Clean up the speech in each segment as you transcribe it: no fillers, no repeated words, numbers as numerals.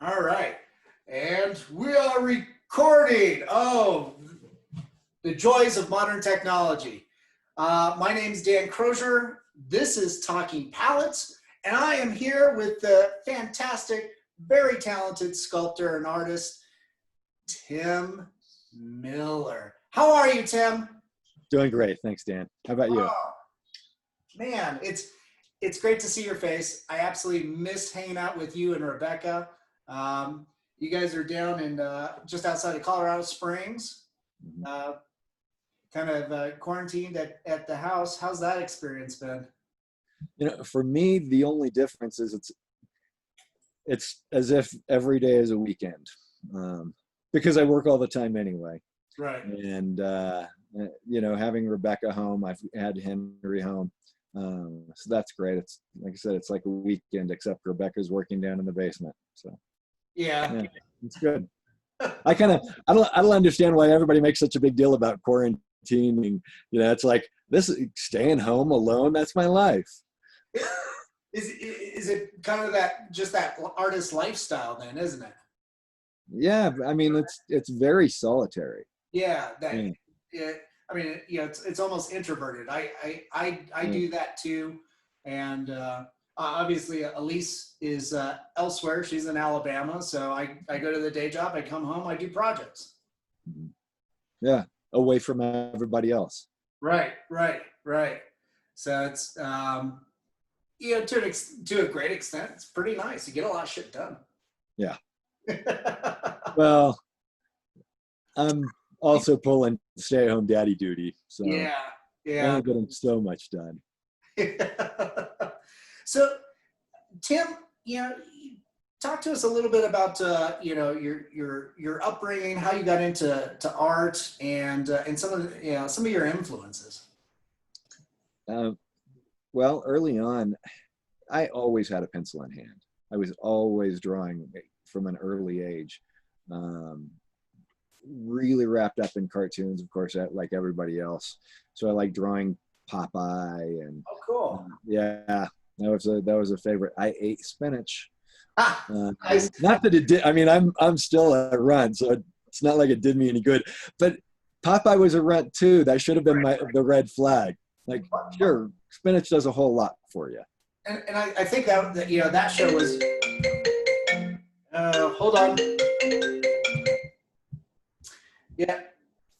All right. And we are recording. Oh, the joys of modern technology. My name is Dan Crosier. This is Talking Palettes, and I am here with the fantastic, very talented sculptor and artist, Tim Miller. How are you, Tim? Doing great. Thanks, Dan. How about you? Oh, man, it's great to see your face. I absolutely missed hanging out with you and Rebecca. You guys are down in just outside of Colorado Springs, kind of quarantined at the house. How's that experience been? You know, for me, the only difference is it's as if every day is a weekend, because I work all the time anyway. Right. And you know, having Rebecca home, I've had Henry home, so that's great. It's like I said, it's like a weekend, except Rebecca's working down in the basement. So Yeah. it's good. I don't understand why everybody makes such a big deal about quarantining. You know, it's like this staying home alone. That's my life. Is it kind of that artist lifestyle then, isn't it? Yeah, I mean it's very solitary. Yeah, Yeah. I mean, you know, it's almost introverted. I do that too, and obviously Elise is elsewhere. She's in Alabama, so I go to the day job. I come home. I do projects. Yeah, away from everybody else. Right. So it's you know, to a great extent, it's pretty nice. You get a lot of shit done. Yeah. Well, I'm also pulling stay-at-home daddy duty, so Yeah. I'm getting so much done. So, Tim, you know, talk to us a little bit about you know, your upbringing, how you got into art, and some of your influences. Well, early on, I always had a pencil in hand. I was always drawing from an early age. Really wrapped up in cartoons, of course, like everybody else. So I like drawing Popeye and Oh, cool. yeah, that was a favorite. I ate spinach. Nice. Not that it did. I mean, I'm still a runt, so it's not like it did me any good. But Popeye was a runt too. That should have been the red flag. Like, sure, spinach does a whole lot for you. And I think that you know, that show was. Hold on. Yeah,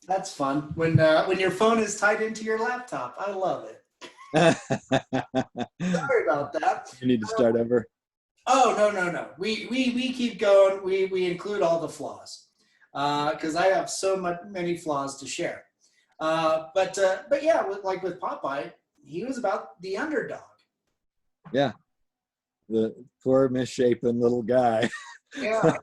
that's fun. When your phone is tied into your laptop, I love it. Sorry about that. You need to start over. Oh, no. We keep going. We include all the flaws because I have many flaws to share. But yeah, with Popeye, he was about the underdog. Yeah, the poor misshapen little guy. Yeah.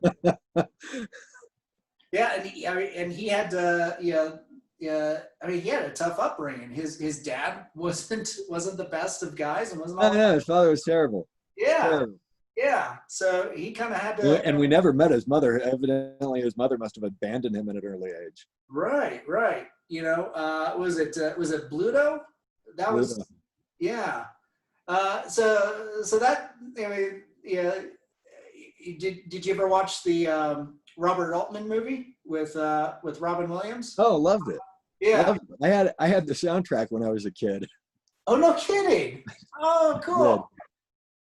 Yeah, and he had to, I mean, he had a tough upbringing. His dad wasn't the best of guys, and wasn't all. No, his father was terrible. Yeah, Terrible. yeah. So he kind of had to. And we never met his mother. Evidently, his mother must have abandoned him at an early age. Right. You know, was it Bluto? That was. Bluto. Yeah. So that, I mean, yeah. Did you ever watch the Robert Altman movie with Robin Williams? Oh, loved it. Yeah. Loved it. I had the soundtrack when I was a kid. Oh, no kidding. Oh, cool. Good.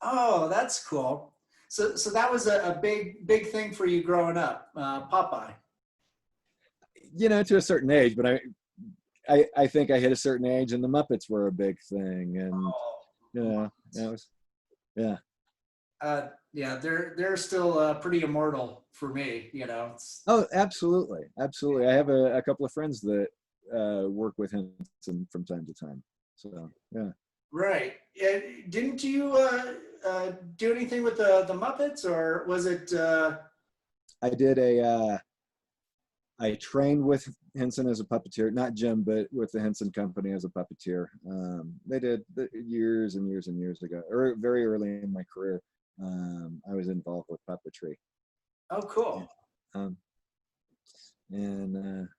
Oh, that's cool. So that was a big thing for you growing up, Popeye. You know, to a certain age, but I think I hit a certain age, and the Muppets were a big thing, and you know, it was, yeah. Yeah, they're still pretty immortal for me. You know. Oh, absolutely. I have a couple of friends that work with him from time to time. So yeah. Right. Didn't you do anything with the Muppets, or was it? I did I trained with Henson as a puppeteer, not Jim, but with the Henson Company as a puppeteer. They did years and years and years ago, or very early in my career. I was involved with puppetry. Oh, cool. And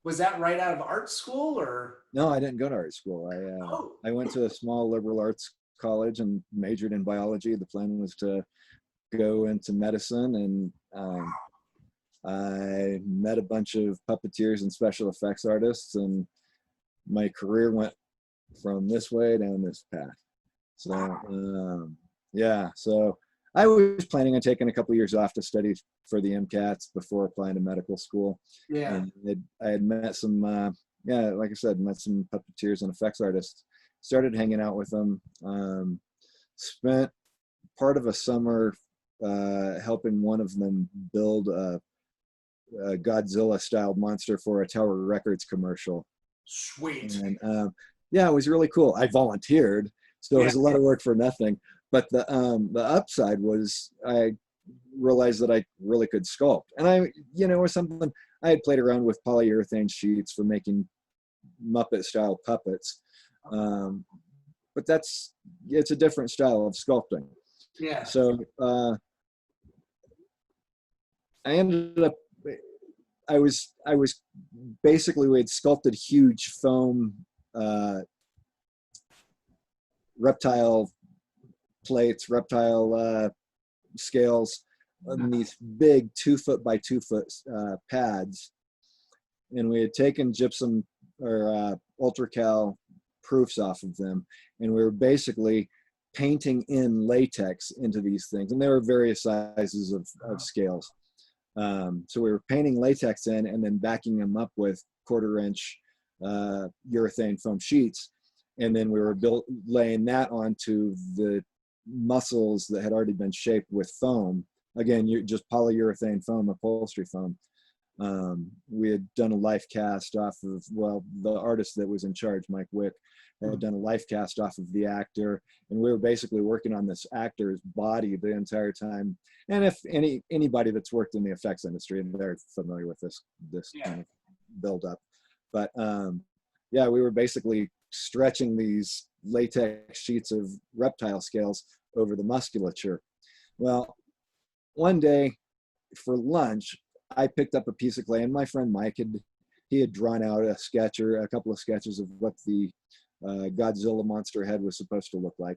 was that right out of art school, or? No, I didn't go to art school. I went to a small liberal arts college and majored in biology. The plan was to go into medicine, and I met a bunch of puppeteers and special effects artists, and my career went from this way down this path. So yeah, so I was planning on taking a couple of years off to study for the MCATs before applying to medical school. Yeah. And I had met some, yeah, like I said, met some puppeteers and effects artists. Started hanging out with them. Spent part of a summer helping one of them build a Godzilla-styled monster for a Tower Records commercial. Sweet. And yeah, it was really cool. I volunteered, so it was a lot of work for nothing. But the upside was I realized that I really could sculpt, and it was something I had played around with polyurethane sheets for making Muppet-style puppets. But it's a different style of sculpting. Yeah. So I ended up. I was basically, we had sculpted huge foam reptile plates, reptile scales on these big 2 foot by 2 foot pads, and we had taken gypsum or ultracal proofs off of them, and we were basically painting in latex into these things, and there were various sizes of scales. So we were painting latex in and then backing them up with 1/4 inch urethane foam sheets. And then we were laying that onto the muscles that had already been shaped with foam. Again, just polyurethane foam, upholstery foam. We had done a life cast off of, well, the artist that was in charge, Mike Wick, had done a life cast off of the actor, and we were basically working on this actor's body the entire time. And if anybody that's worked in the effects industry, they're familiar with this kind of build up. But yeah, we were basically stretching these latex sheets of reptile scales over the musculature. Well, one day for lunch, I picked up a piece of clay, and my friend Mike had drawn out a sketch or a couple of sketches of what the Godzilla monster head was supposed to look like.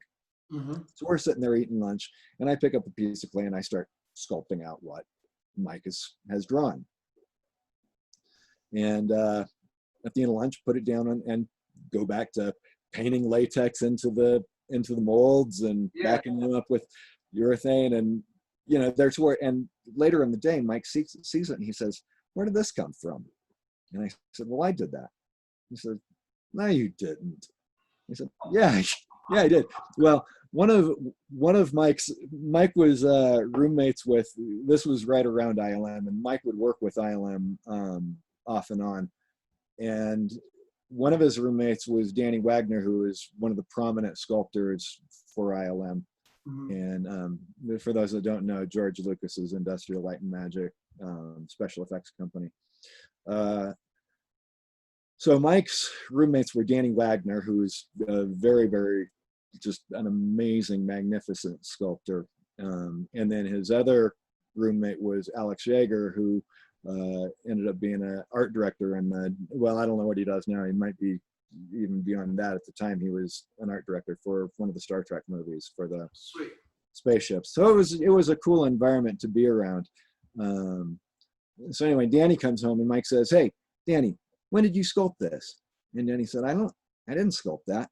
So we're sitting there eating lunch, and I pick up a piece of clay and I start sculpting out what Mike has drawn. And at the end of lunch, put it down and go back to painting latex into the molds and backing them up with urethane, and there's where. And later in the day, Mike sees it and he says, "Where did this come from?" And I said, "Well, I did that." He said, "No, you didn't." He said, "Yeah, yeah, I did." Well, one of Mike was roommates with. This was right around ILM, and Mike would work with ILM off and on. And one of his roommates was Danny Wagner, who is one of the prominent sculptors for ILM. And for those that don't know, George Lucas's Industrial Light and Magic special effects company. So Mike's roommates were Danny Wagner, who's a very, very, just an amazing, magnificent sculptor. And then his other roommate was Alex Yeager, who ended up being an art director. And well, I don't know what he does now. He might be even beyond that. At the time, he was an art director for one of the Star Trek movies for the spaceships. So it was a cool environment to be around. So anyway, Danny comes home and Mike says, "Hey, Danny, when did you sculpt this?" And Danny said, I didn't sculpt that."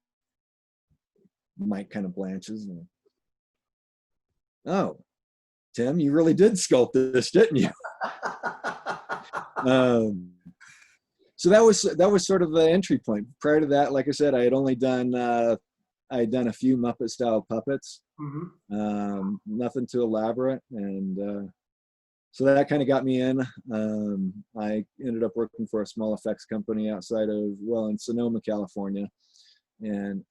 Mike kind of blanches. And, "Oh, Tim, you really did sculpt this, didn't you?" So that was sort of the entry point. Prior to that, like I said, I had only done a few Muppet style puppets, nothing too elaborate, and so that kind of got me in. I ended up working for a small effects company outside of, well, in Sonoma, California, and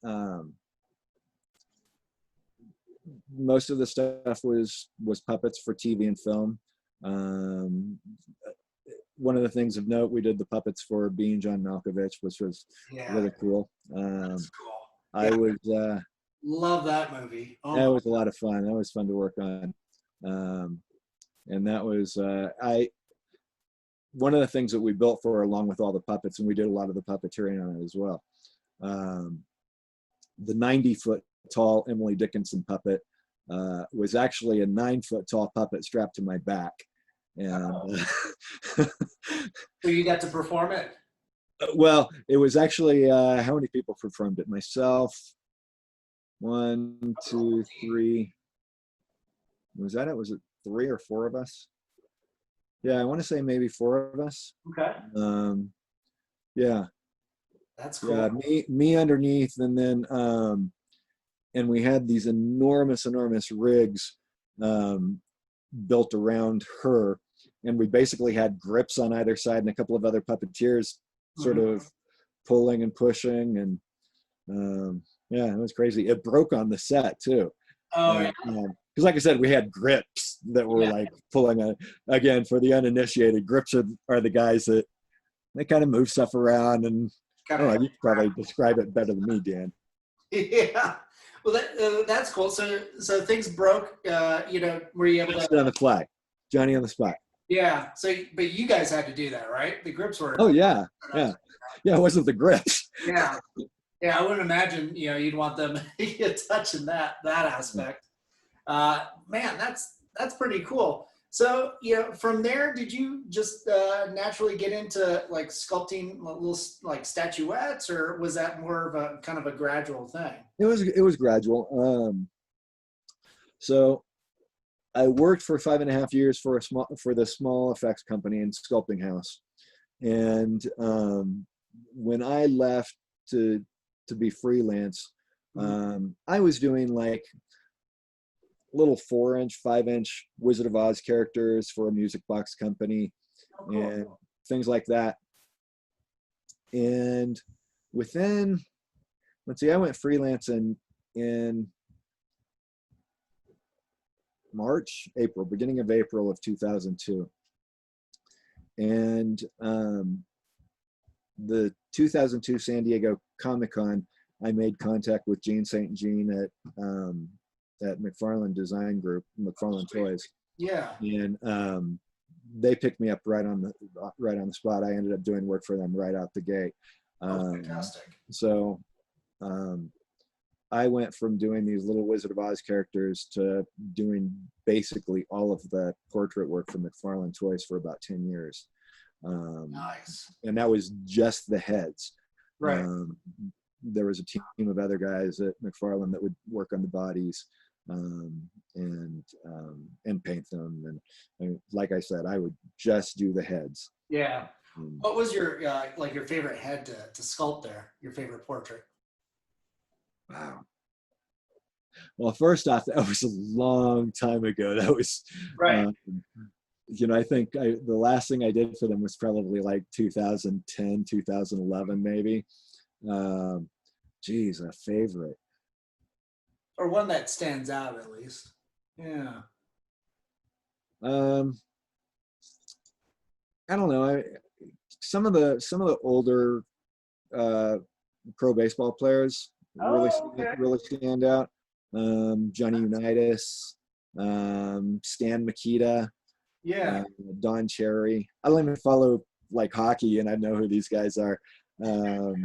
most of the stuff was puppets for TV and film. One of the things of note, we did the puppets for Being John Malkovich, which was really cool. That's cool. I was love that movie. That was a lot of fun. That was fun to work on. And that was one of the things that we built for, along with all the puppets, and we did a lot of the puppeteering on it as well. The 90-foot tall Emily Dickinson puppet was actually a 9-foot tall puppet strapped to my back. And So you got to perform it? well, it was actually how many people performed it? Myself, 1, 2, 3. Was that it? Was it 3 or 4 of us? Yeah, I want to say maybe 4 of us. Okay. Yeah, That's cool. yeah, me underneath, and then and we had these enormous rigs built around her, and we basically had grips on either side and a couple of other puppeteers sort of pulling and pushing, and yeah, it was crazy. It broke on the set too. Oh, yeah. Because like I said, we had grips that were like pulling on. Again, for the uninitiated, grips are the guys that they kind of move stuff around, and I don't know, you could probably describe it better than me, Dan. Yeah. Well, that's cool. So things broke. You know, were you able to? On the fly, Johnny on the spot. Yeah. So, but you guys had to do that, right? The grips were. Oh yeah, yeah, yeah. It wasn't the grips. Yeah. Yeah. I wouldn't imagine. You know, you'd want them touching that aspect. Man, that's pretty cool. So, you know, from there, did you just naturally get into like sculpting little like statuettes, or was that more of a kind of a gradual thing? It was gradual. So I worked for 5.5 years for the small effects company and sculpting house, and when I left to be freelance, I was doing like little 4-inch, 5-inch Wizard of Oz characters for a music box company, and things like that. And within, let's see, I went freelance in beginning of April of 2002. And the 2002 San Diego Comic-Con, I made contact with Gene St. Jean at McFarlane Design Group, McFarlane Toys. Yeah. And they picked me up right on the spot. I ended up doing work for them right out the gate. Fantastic. So I went from doing these little Wizard of Oz characters to doing basically all of the portrait work for McFarlane Toys for about 10 years. Nice. And that was just the heads. Right. There was a team of other guys at McFarlane that would work on the bodies and paint them. And like I said, I would just do the heads. Yeah. What was your like your favorite head to sculpt there? Your favorite portrait? Wow. Well, first off, that was a long time ago. That was right. You know, I think the last thing I did for them was probably like 2010, 2011, maybe. Geez, a favorite. Or one that stands out at least. Yeah. I don't know. Some of the older pro baseball players really stand out. Johnny Unitas, Stan Mikita, Don Cherry. I don't even follow like hockey, and I know who these guys are. Did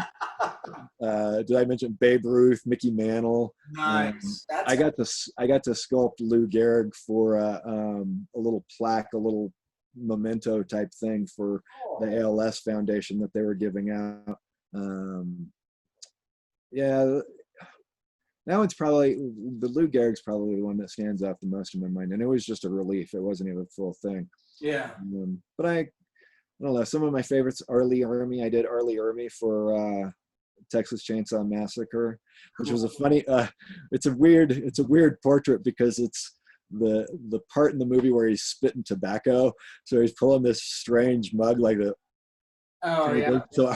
I mention Babe Ruth, Mickey Mantle? Nice. I got to sculpt Lou Gehrig for a little plaque, a little memento type thing for the ALS Foundation that they were giving out. Yeah, that one's probably the Lou Gehrig's probably the one that stands out the most in my mind, and it was just a relief. It wasn't even a full thing. Yeah. But I don't know. Some of my favorites, Arlie Ermy. I did Arlie Ermy for Texas Chainsaw Massacre, which was a funny. It's a weird portrait because it's the part in the movie where he's spitting tobacco, so he's pulling this strange mug like the. Oh yeah. So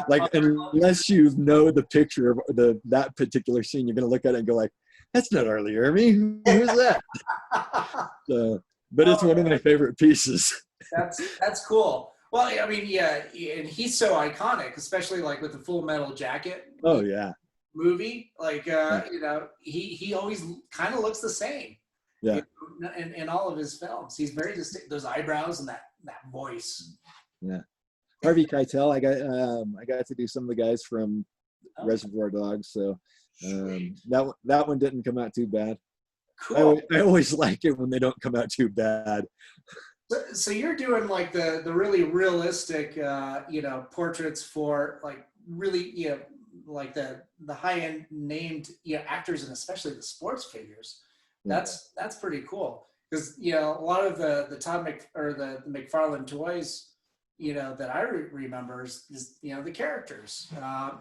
like unless you know the picture of that particular scene, you're gonna look at it and go like, "That's not Arlie Ermy. Who's that?" So, but it's one of my favorite pieces. That's cool. Well, I mean, yeah, and he's so iconic, especially like with the Full Metal Jacket. Oh yeah. Movie, like you know, he always kind of looks the same. Yeah. You know, in all of his films, he's very distinct. Those eyebrows and that voice. Yeah. Harvey Keitel, I got to do some of the guys from Reservoir Dogs, so that one didn't come out too bad. Cool. I always like it when they don't come out too bad. So you're doing like the really realistic, portraits for like really, like the high end named, actors and especially the sports figures. Yeah. That's pretty cool because a lot of the Todd Mc or the McFarlane toys, that I remember is the characters, and I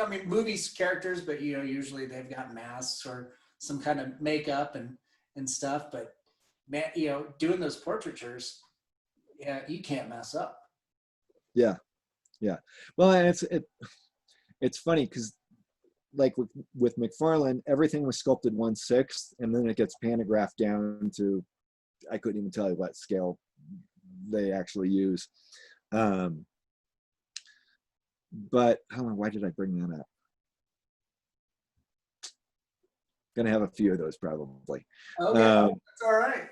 mean movies characters, but usually they've got masks or some kind of makeup and stuff, but man, doing those portraitures, yeah, you can't mess up. Yeah. Yeah. Well, and it's funny because like with McFarlane, everything was sculpted 1/6, and then it gets pantographed down to, I couldn't even tell you what scale they actually use. But hold on, why did I bring that up? Gonna have a few of those probably. Okay, that's all right.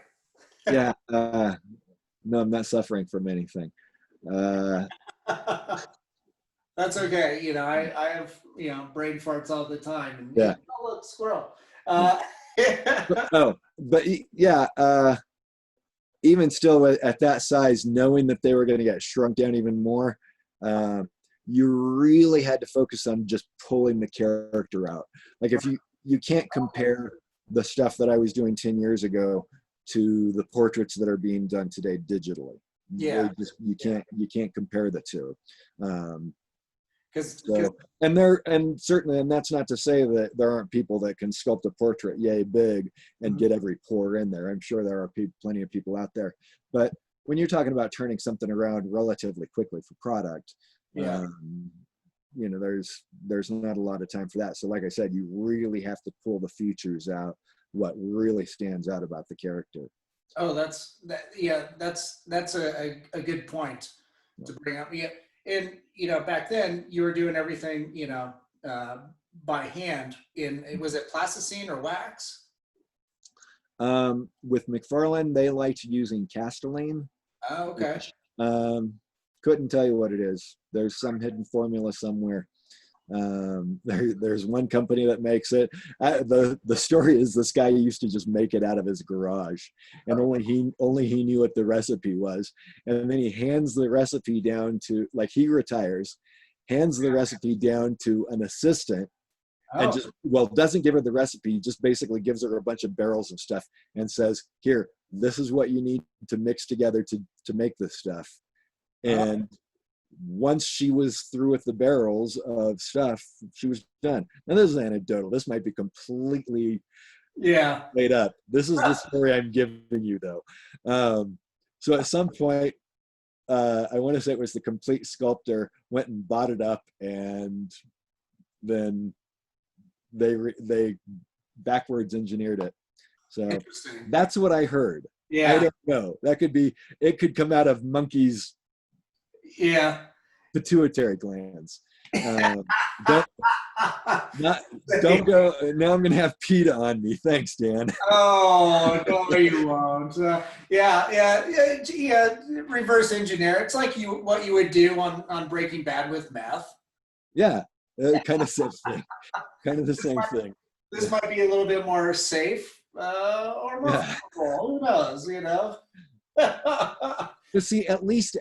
Yeah. No, I'm not suffering from anything. That's okay. I have brain farts all the time, and Yeah. oh look, squirrel. Oh, but yeah. Even still at that size, knowing that they were going to get shrunk down even more, you really had to focus on just pulling the character out. Like if you can't compare the stuff that I was doing 10 years ago to the portraits that are being done today digitally. Yeah. You can't compare the two. Because And certainly, and that's not to say that there aren't people that can sculpt a portrait yay big and get every pore in there. I'm sure there are plenty of people out there. But when you're talking about turning something around relatively quickly for product, there's not a lot of time for that. So like I said, you really have to pull the features out, what really stands out about the character. Oh, that's a good point to bring up. Yeah. And back then you were doing everything by hand. Was it plasticine or wax? With McFarlane, they liked using Castellane. Oh, okay. Couldn't tell you what it is. There's some hidden formula somewhere. There's one company that makes it. The story is this guy used to just make it out of his garage, and only he knew what the recipe was. And then he hands the recipe down to, like, he retires, hands the recipe down to an assistant, and doesn't give her the recipe, just basically gives her a bunch of barrels of stuff and says, "Here, this is what you need to mix together to make this stuff." And once she was through with the barrels of stuff, she was done. Now this is anecdotal. This might be completely made up. This is the story I'm giving you though. So at some point, I want to say it was the Complete Sculptor went and bought it up, and then they backwards engineered it. So that's what I heard. Yeah. I don't know. It could come out of monkeys' pituitary glands. Don't go. Now I'm gonna have PETA on me. Thanks, Dan. Oh no, you won't. Reverse engineer. It's like what you would do on Breaking Bad with meth. Yeah, kind of same thing. Kind of the same thing. This might be a little bit more safe or more comfortable. Who knows? But see, at least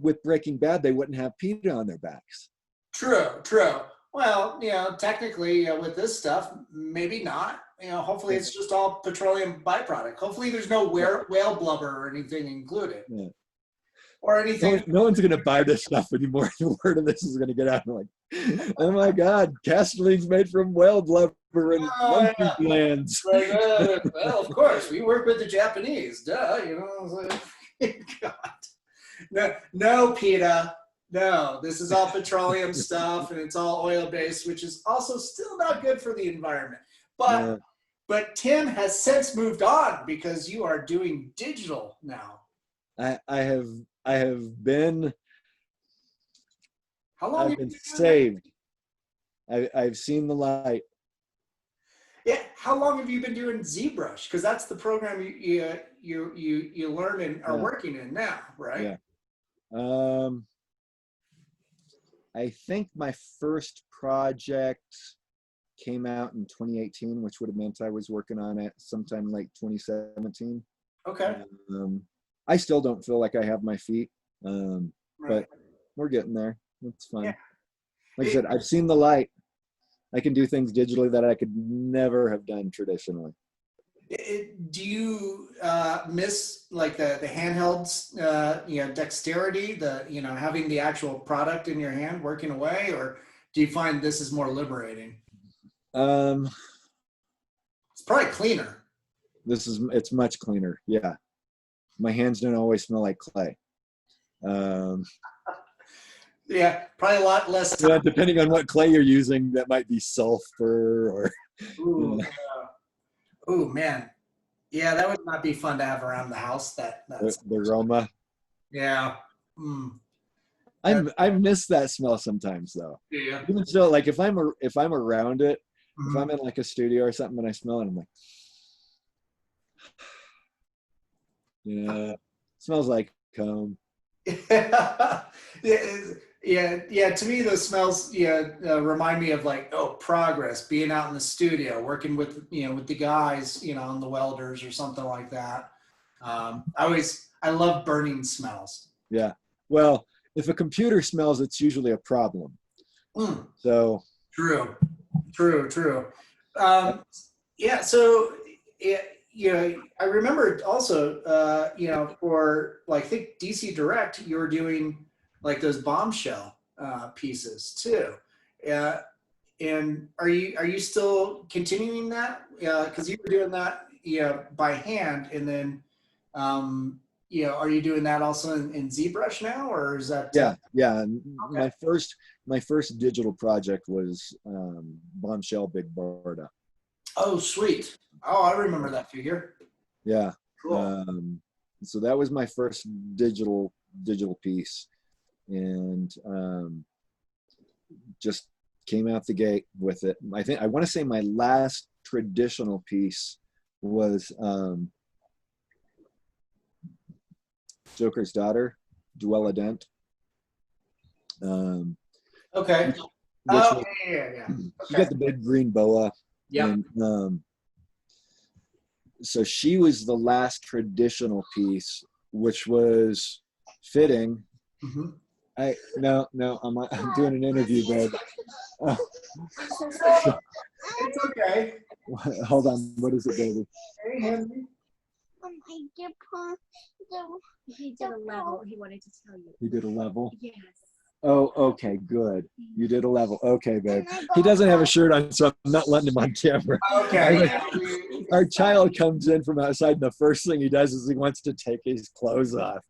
with Breaking Bad, they wouldn't have PETA on their backs. True. Well, technically with this stuff, maybe not. Hopefully it's just all petroleum byproduct. Hopefully there's no whale blubber or anything included. Yeah. Or anything. No one's going to buy this stuff anymore. The word of this is going to get out. I'm like, oh my God, Castellane's made from whale blubber and monkey glands. Well, of course, we work with the Japanese. Duh, God. No, PETA. No, this is all petroleum stuff, and it's all oil-based, which is also still not good for the environment. But Tim has since moved on because you are doing digital now. I have been. How long I've been saved. I've seen the light. Yeah, how long have you been doing ZBrush? Because that's the program you learn and are working in now, right? Yeah. I think my first project came out in 2018, which would have meant I was working on it sometime like 2017. Okay. I still don't feel like I have my feet, Right. but we're getting there. It's fun. Yeah. Like I said, I've seen the light. I can do things digitally that I could never have done traditionally. Do you miss like the handhelds, dexterity, having the actual product in your hand working away, or do you find this is more liberating? Um, It's probably cleaner. it's much cleaner. Yeah. My hands don't always smell like clay. Yeah, probably a lot less time. Yeah, depending on what clay you're using, that might be sulfur or. Ooh, ooh, man. Yeah, that would not be fun to have around the house. The aroma. Yeah. Mm. I miss that smell sometimes though. Yeah. Even still, like if I'm around it, if Mhm. I'm in like a studio or something and I smell it, I'm like, yeah, smells like comb. Yeah, yeah. To me, those smells, remind me of like, oh, progress, being out in the studio, working with, with the guys, on the welders or something like that. I love burning smells. Yeah. Well, if a computer smells, it's usually a problem. Mm, So. true, true. Um, yeah. So, yeah, I remember also, for like, I think DC Direct, you were doing like those bombshell pieces too. Yeah. And are you still continuing that? Because you were doing that, by hand, and then, are you doing that also in ZBrush now, or is that? Yeah. And Okay. my first digital project was Bombshell Big Barda. Oh, sweet. Oh, I remember that figure. Yeah. Cool. So that was my first digital piece, and just came out the gate with it. I want to say my last traditional piece was Joker's daughter, Duella Dent. Okay. Which Oh, was, yeah. she Okay. got the big green boa, Yep. and so she was the last traditional piece, which was fitting. Mhm. No, I'm doing an interview, babe. It's okay. Hold on, what is it, baby? Hey, Henry. He did a level. He wanted to tell you. He did a level. Yes. Oh, okay, good. You did a level. Okay, babe. He doesn't have a shirt on, so I'm not letting him on camera. Okay. Our child comes in from outside, and the first thing he does is he wants to take his clothes off.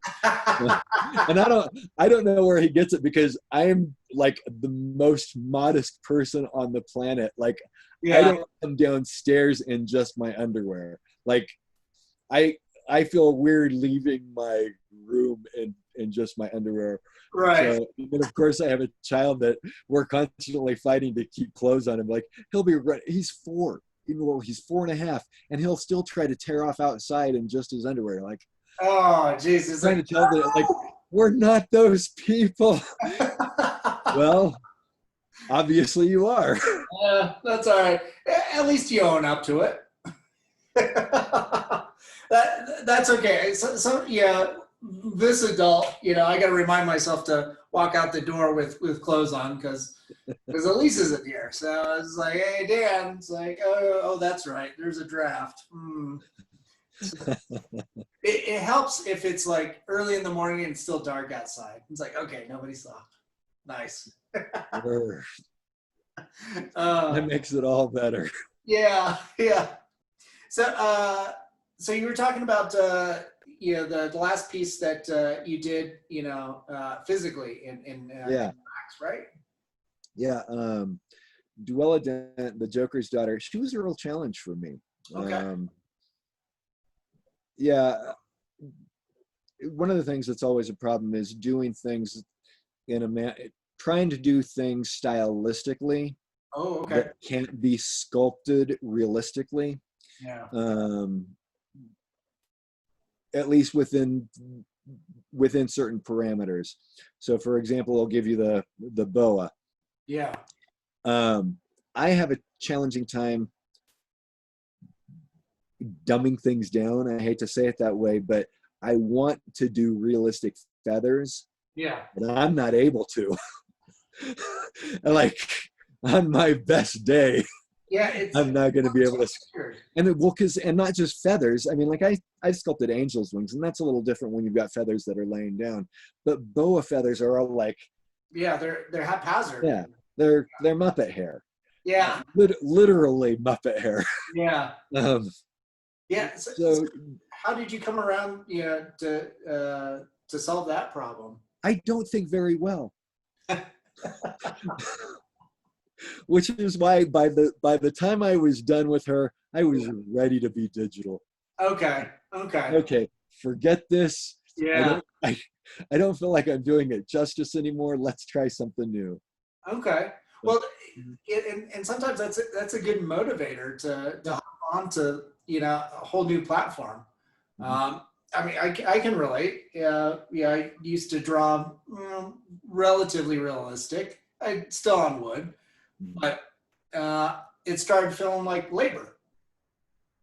And I don't know where he gets it, because I'm like the most modest person on the planet. Like, Yeah. I don't come downstairs in just my underwear. Like, I feel weird leaving my room in just my underwear. Right. So, and of course, I have a child that we're constantly fighting to keep clothes on him. Like, he'll be right. He's 4. Well, he's 4.5, and he'll still try to tear off outside in just his underwear. Like, Oh, Jesus. trying to tell that, like, we're not those people. Well, obviously you are. Yeah, that's all right. At least you own up to it. That's okay. So yeah, this adult, I got to remind myself to walk out the door with clothes on, because Elise isn't here. So it's like, hey, Dan. It's like, oh, that's right. There's a draft. It helps if it's like early in the morning and it's still dark outside. It's like, okay, nobody saw. Nice. That Uh, makes it all better. yeah. So you were talking about the last piece that you did, physically in Yeah. wax, right? Yeah. Duella Dent, the Joker's daughter, she was a real challenge for me. Okay. Yeah. One of the things that's always a problem is doing things trying to do things stylistically Oh, okay. that can't be sculpted realistically. Yeah. At least within certain parameters. So, for example, I'll give you the boa. Yeah. I have a challenging time dumbing things down. I hate to say it that way, but I want to do realistic feathers, Yeah. but I'm not able to. Like on my best day, Yeah. It's I'm not going to be able to. weird. And not just feathers. I mean, like I've sculpted angels' wings, and that's a little different when you've got feathers that are laying down. But boa feathers are all like, Yeah, they're haphazard. yeah, they're Muppet hair. Yeah. Literally Muppet hair. Yeah. Um, Yeah. so How did you come around, to solve that problem? I don't think very well. Which is why by the time I was done with her, I was ready to be digital. Okay. Okay, forget this. Yeah. I don't feel like I'm doing it justice anymore. Let's try something new. Okay. Well, and sometimes that's a good motivator to hop onto a whole new platform. I mean, I can relate. Yeah, I used to draw relatively realistic. I still on wood, but it started feeling like labor.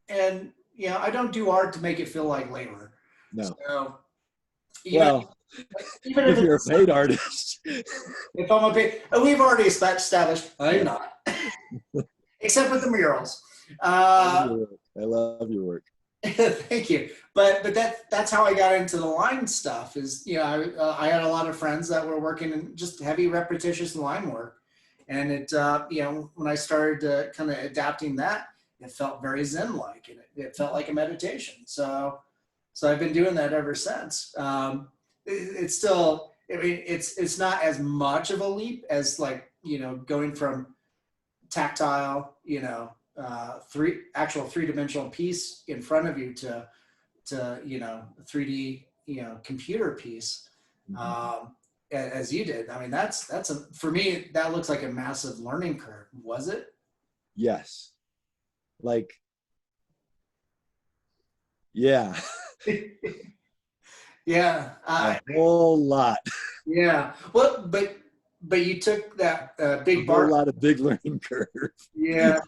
And I don't do art to make it feel like labor. No. So Well, even if if you're a it's paid artist. if I'm a paid, we've already established I'm not, except with the murals. I love your work. Thank you. But that's how I got into the line stuff. Is I had a lot of friends that were working in just heavy repetitious line work, and it when I started kind of adapting that, it felt very zen-like, and it felt like a meditation. So I've been doing that ever since. It's still, I mean, it's not as much of a leap as like going from tactile, three-dimensional piece in front of you to 3D computer piece, as you did. I mean, for me, that looks like a massive learning curve. Was it? Yes. Like, yeah. Yeah. A whole lot. Yeah. Well, but you took that big A bar. whole lot of big learning curve. Yeah.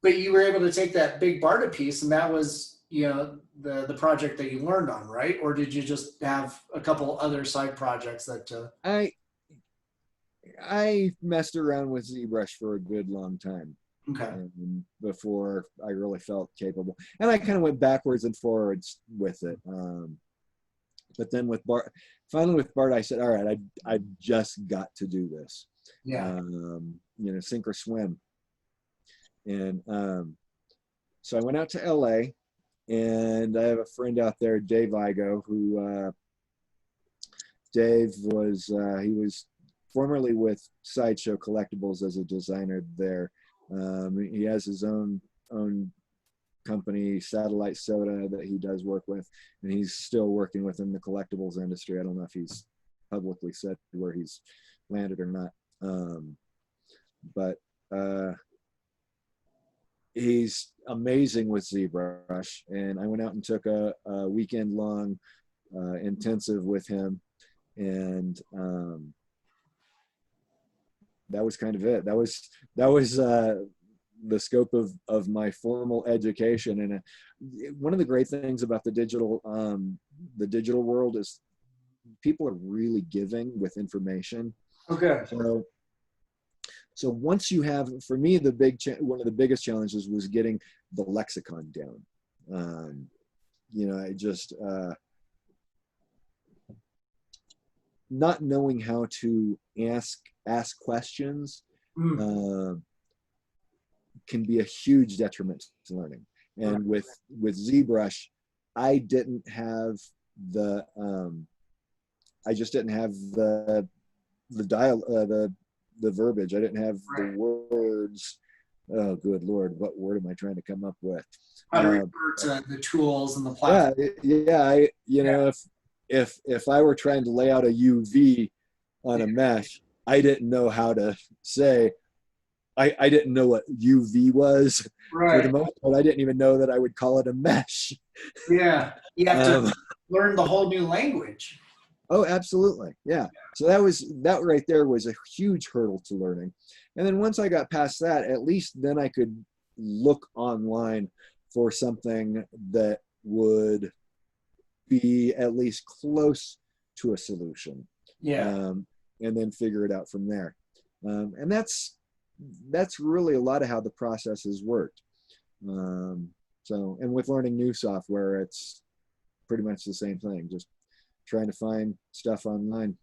But you were able to take that big Barta piece, and that was, the project that you learned on, right? Or did you just have a couple other side projects that? I messed around with ZBrush for a good long time. Okay. Before I really felt capable, and I kind of went backwards and forwards with it. But then finally with Bart, I said, "All right, I've just got to do this. Yeah. Sink or swim." And so I went out to LA, and I have a friend out there, Dave Igo, who Dave was he was formerly with Sideshow Collectibles as a designer there. He has his own company, Satellite Soda, that he does work with, and he's still working within the collectibles industry. I don't know if he's publicly said where he's landed or not, but he's amazing with ZBrush. And I went out and took a weekend long intensive with him, and that was kind of it. That was the scope of my formal education. And one of the great things about the digital world is people are really giving with information. Okay. So once you have, for me, one of the biggest challenges was getting the lexicon down. I just not knowing how to ask questions can be a huge detriment to learning. And with ZBrush, I didn't have the verbiage. I didn't have the words. Oh, good Lord, what word am I trying to come up with? How to refer to the tools and the platform. If I were trying to lay out a UV on a mesh, I didn't know how to say. I didn't know what UV was. Right. For the most part, I didn't even know that I would call it a mesh. Yeah, you have to learn the whole new language. Oh, absolutely. Yeah. So that right there was a huge hurdle to learning. And then once I got past that, at least then I could look online for something that would be at least close to a solution. Yeah. And then figure it out from there. And that's really a lot of how the process has worked. So, and with learning new software, it's pretty much the same thing, just trying to find stuff online.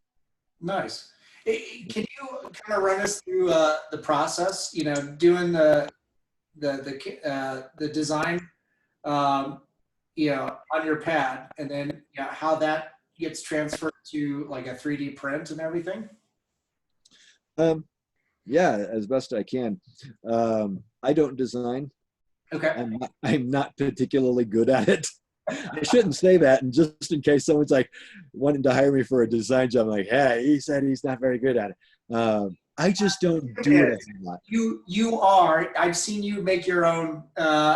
Nice. Can you kind of run us through the process? You know, doing the design, you know, on your pad, and then how that gets transferred to like a 3D print and everything. Um, yeah, as best I can. I don't design. Okay. I'm not particularly good at it. I shouldn't say that, and just in case someone's like wanting to hire me for a design job, I'm like, hey, he said he's not very good at it. I just don't do it a lot. You are. I've seen you make your own,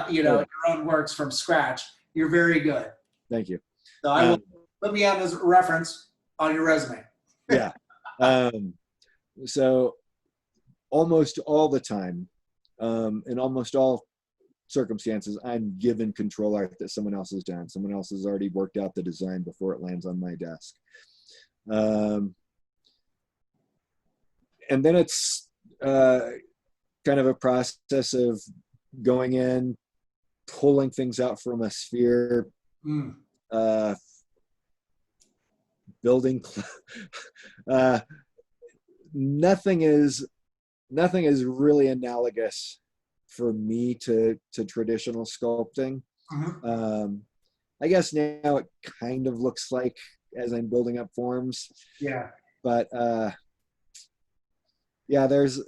you know, your own works from scratch. You're very good. Thank you. So I will put me on as a reference on your resume. Yeah. So almost all the time, in almost all circumstances, I'm given control art that someone else has done. Someone else has already worked out the design before it lands on my desk. And then it's kind of a process of going in, pulling things out from a sphere, building. Nothing is really analogous for me to traditional sculpting. I guess now it kind of looks like as I'm building up forms. Yeah. But yeah, there's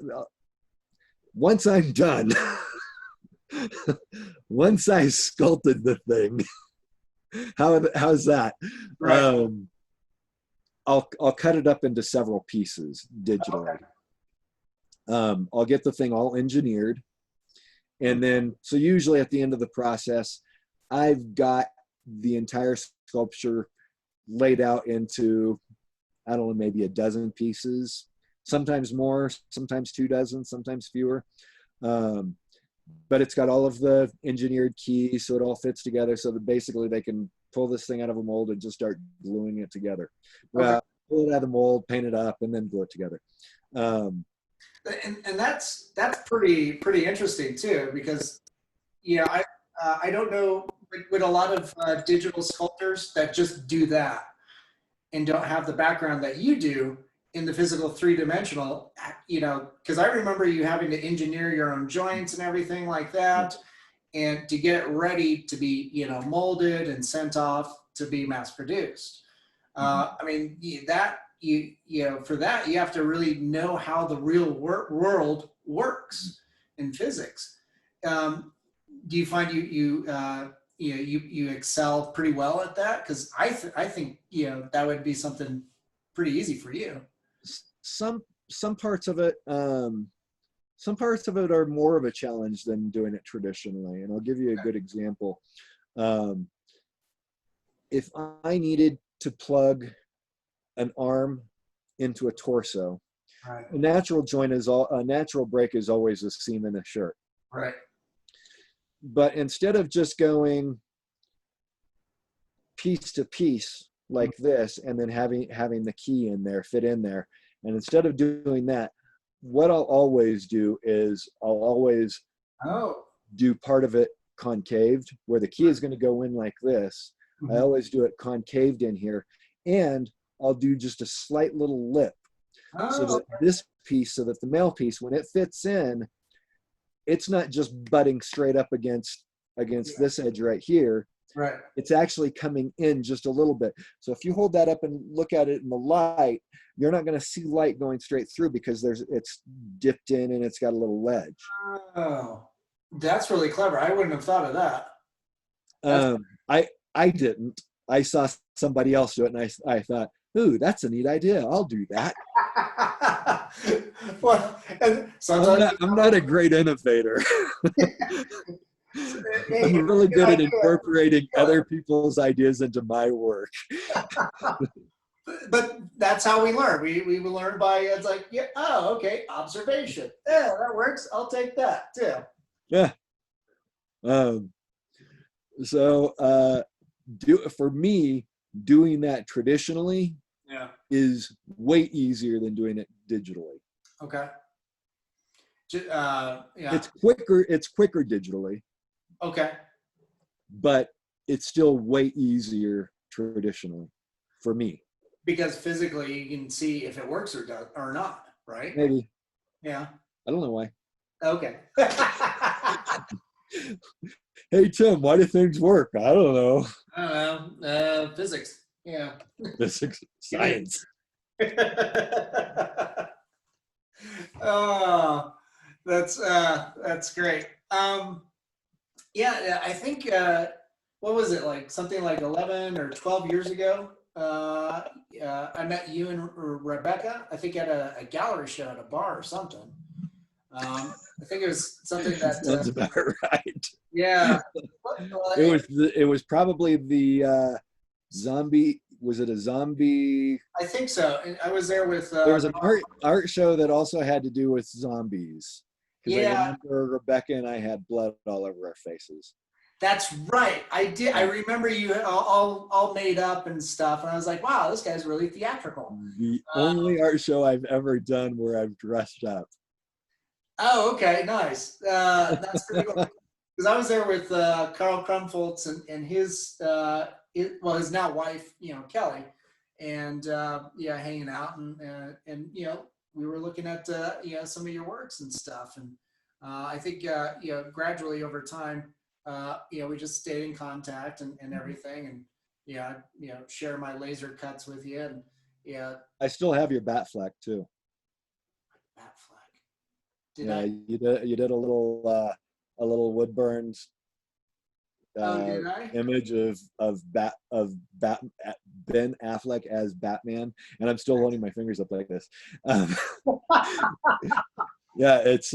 once I'm done, once I sculpted the thing, how's that? Right. I'll cut it up into several pieces digitally. I'll get the thing all engineered. And then, so usually at the end of the process, I've got the entire sculpture laid out into, I don't know, maybe a dozen pieces, sometimes more, sometimes 2 dozen, sometimes fewer. But it's got all of the engineered keys, so it all fits together so that basically they can pull this thing out of a mold and just start gluing it together. Okay. Pull it out of the mold, paint it up, and then glue it together. And that's pretty interesting too, because I don't know, with a lot of digital sculptors that just do that and don't have the background that you do in the physical 3-dimensional, you know, because I remember you having to engineer your own joints and everything like that, and to get it ready to be, you know, molded and sent off to be mass produced. I mean, that you know, for that you have to really know how the real world works in physics. Do you find you excel pretty well at that? Because I think, you know, that would be something pretty easy for you. Some parts of it, some parts of it are more of a challenge than doing it traditionally, and I'll give you a good example. If I needed to plug an arm into a torso, Right. a natural break is always a seam in a shirt. Right. But instead of just going piece to piece like this and then having the key in there, fit in there, and instead of doing that, what I'll always do is I'll always do part of it concaved, where the key is going to go in like this. I always do it concaved in here, and I'll do just a slight little lip so that this piece, so that the male piece, when it fits in, it's not just butting straight up against this edge right here. Right. It's actually coming in just a little bit. So if you hold that up and look at it in the light, you're not going to see light going straight through because it's dipped in and it's got a little ledge. Oh, that's really clever. I wouldn't have thought of that. I didn't. I saw somebody else do it, and I thought, ooh, that's a neat idea. I'll do that. Well, and sometimes I'm not a great innovator. I'm really good at incorporating other people's ideas into my work. But that's how we learn. We learn by, it's like, yeah, oh, okay, observation. Yeah, that works. I'll take that too. Yeah. Um, so for me, doing that traditionally Yeah. is way easier than doing it digitally. Okay. Yeah. It's quicker digitally, Okay. but it's still way easier traditionally for me. Because physically you can see if it works or not, right? Maybe. Yeah. I don't know why. Okay. Hey Tim, why do things work? I don't know. I don't know. Physics. Yeah. Physics, science. Oh, that's great. Yeah, I think what was it, like something like 11 or 12 years ago? I met you and Rebecca, I think at a gallery show at a bar or something. I think it was something that Sounds about right. yeah. It was probably the zombie. Was it a zombie? I think so. And I was there with There was an art show that also had to do with zombies. Because I yeah, remember Rebecca and I had blood all over our faces. that's right. I did. I remember you all made up and stuff, and I was like, wow, this guy's really theatrical. The only art show I've ever done where I've dressed up. Oh, okay, nice. That's pretty cool. Because I was there with Carl Krumfoltz and his his now wife, Kelly, and yeah, hanging out and we were looking at some of your works and stuff, and I think gradually over time, we just stayed in contact and everything, and share my laser cuts with you, and I still have your bat fleck too. bat flag. You did a little wood burns Did I? image of Ben Affleck as Batman, and I'm still holding my fingers up like this. Yeah, it's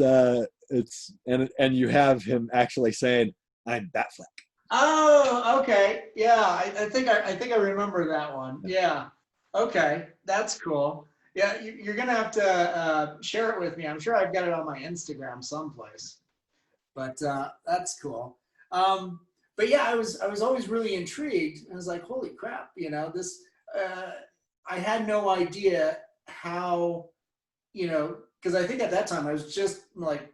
and you have him actually saying, "I'm Batfleck." Oh, okay. Yeah, I think I remember that one. Yeah. Okay, that's cool. Yeah, you're gonna have to share it with me. I'm sure I've got it on my Instagram someplace. But that's cool. But yeah, I was always really intrigued. I was like, holy crap, this. I had no idea how, because I think at that time I was just like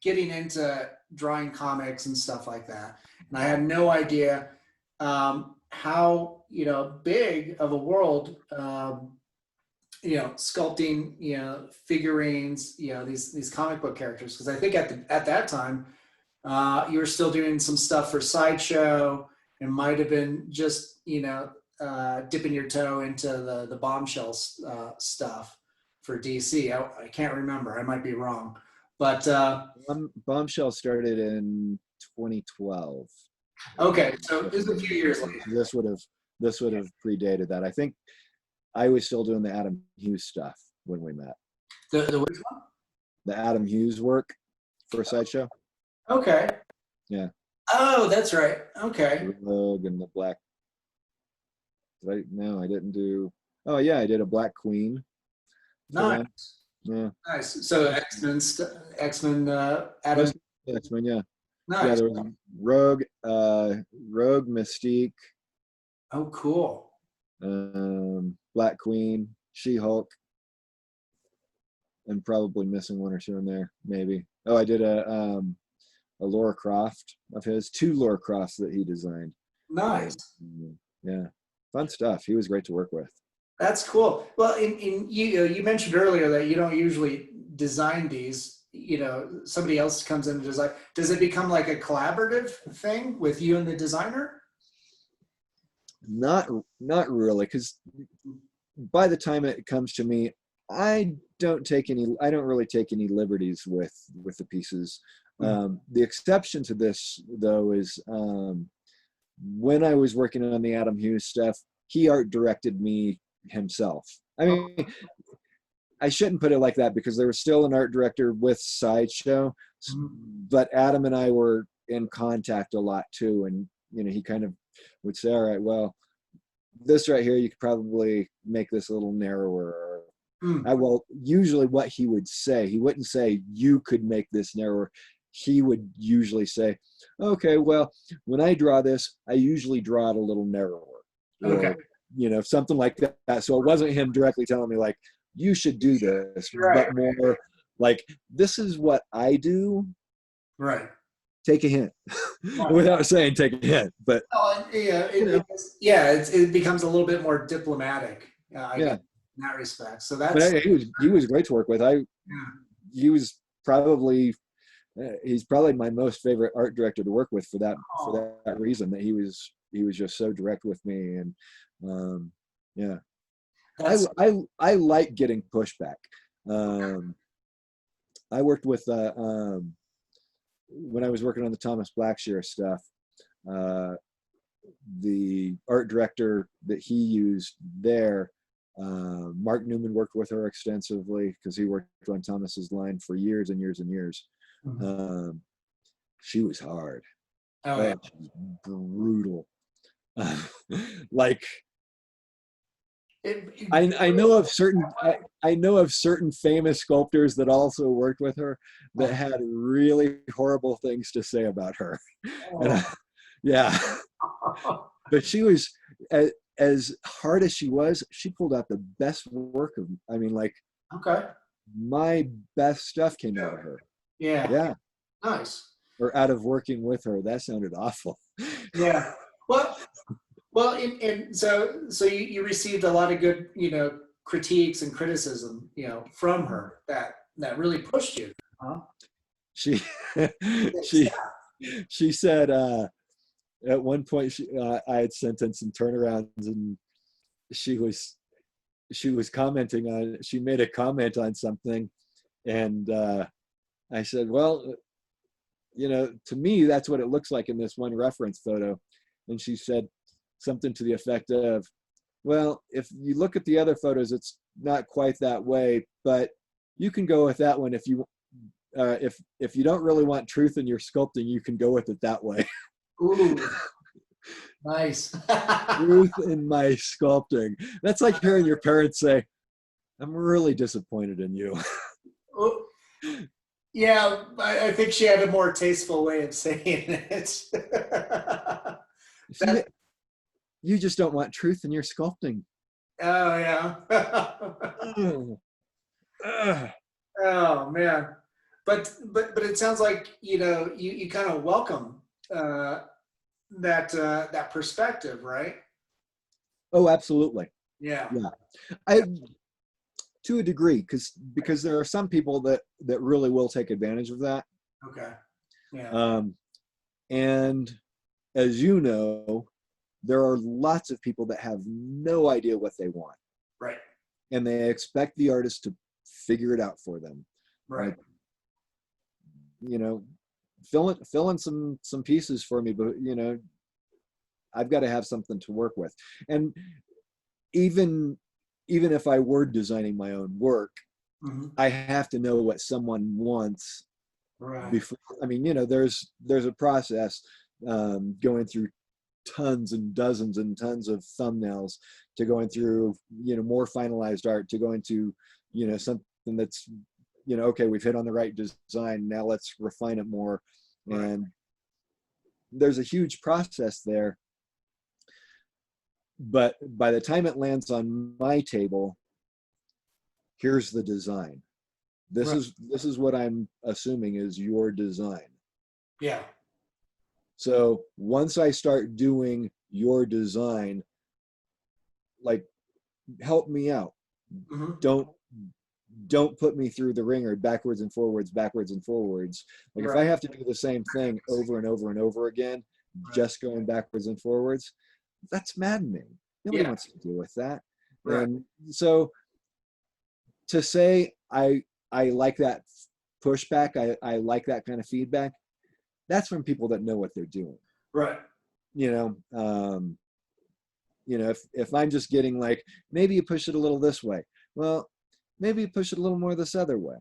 getting into drawing comics and stuff like that, and I had no idea how big of a world sculpting figurines, these comic book characters, because I think at that time you were still doing some stuff for Sideshow, and might have been just dipping your toe into the bombshell stuff for DC. I can't remember. I might be wrong, but Bombshell started in 2012. okay, so it was a few years later. This would have predated that. I think I was still doing the Adam Hughes stuff when we met. The which one? The Adam Hughes work for Sideshow. Okay. Yeah. Oh, that's right. Okay. The Rogue and the Black. Right? No, I didn't do. Oh yeah, I did a Black Queen. Nice. Yeah. Nice. So X-Men, Adam. X-Men, yeah. Nice. Yeah, there was Rogue, Rogue, Mystique. Oh, cool. Black Queen, She-Hulk, and probably missing one or two in there, maybe. Oh, I did a Laura Croft of his, 2 Laura Crofts that he designed. Nice. Yeah, fun stuff. He was great to work with. That's cool. Well, you mentioned earlier that you don't usually design these. Somebody else comes in and design. Does it become like a collaborative thing with you and the designer? Not really, because by the time it comes to me, I don't really take any liberties with the pieces. The exception to this, though, is when I was working on the Adam Hughes stuff, he art directed me himself. I mean, I shouldn't put it like that, because there was still an art director with Sideshow, but Adam and I were in contact a lot too, and he kind of would say, all right, well, this right here, you could probably make this a little narrower. Hmm. Well, usually what he would say, he wouldn't say you could make this narrower. He would usually say, okay, well, when I draw this, I usually draw it a little narrower, Okay. or something like that. So it wasn't him directly telling me like, you should do this, Right. but more like, this is what I do. Right. Take a hint. Right. Without saying take a hint, but Oh, and, it becomes a little bit more diplomatic. I guess, yeah. in that respect. So But that's he was great to work with. He was probably he's probably my most favorite art director to work with for that reason, that he was just so direct with me. And yeah, that's I like getting pushback. I worked with when I was working on the Thomas Blackshear stuff, the art director that he used there, Mark Newman, worked with her extensively because he worked on Thomas's line for years and years and years. She was hard. oh yeah. She was brutal. Like I know of certain famous sculptors that also worked with her that had really horrible things to say about her. And yeah, but she was as hard as she was. She pulled out the best work of. I mean, like, Okay. my best stuff came out of her. Yeah. Yeah, Nice. or out of working with her. That sounded awful. Yeah. Well, and so you received a lot of good, critiques and criticism, from her that really pushed you. Huh? She she said at one point I had sent in some turnarounds, and she was commenting on. She made a comment on something, and I said, well, to me that's what it looks like in this one reference photo, and she said something to the effect of, well, if you look at the other photos, it's not quite that way, but you can go with that one if you don't really want truth in your sculpting, you can go with it that way. Ooh, nice. Truth in my sculpting. That's like hearing your parents say, I'm really disappointed in you. Oh, yeah, I think she had a more tasteful way of saying it. You just don't want truth in your sculpting. Oh yeah. Oh man. But it sounds like you kind of welcome that perspective, right? Oh, absolutely. Yeah. Yeah, I to a degree, because there are some people that really will take advantage of that. Okay. Yeah. And as you know, there are lots of people that have no idea what they want, Right. and they expect the artist to figure it out for them. Right. Like, fill in some pieces for me, but I've got to have something to work with. And even if I were designing my own work, I have to know what someone wants before. I mean, there's a process, going through tons and dozens and tons of thumbnails, to going through more finalized art, to going to something that's okay, we've hit on the right design, now let's refine it more. And there's a huge process there, but by the time it lands on my table, here's the design. This is what I'm assuming is your design. Yeah. So once I start doing your design, like, help me out. Don't put me through the ringer backwards and forwards. Like, if I have to do the same thing over and over and over again, just going backwards and forwards, that's maddening. Nobody wants to deal with that. And so to say I like that pushback, I like that kind of feedback, that's from people that know what they're doing. Right. If I'm just getting like, maybe you push it a little this way. Well, maybe you push it a little more this other way.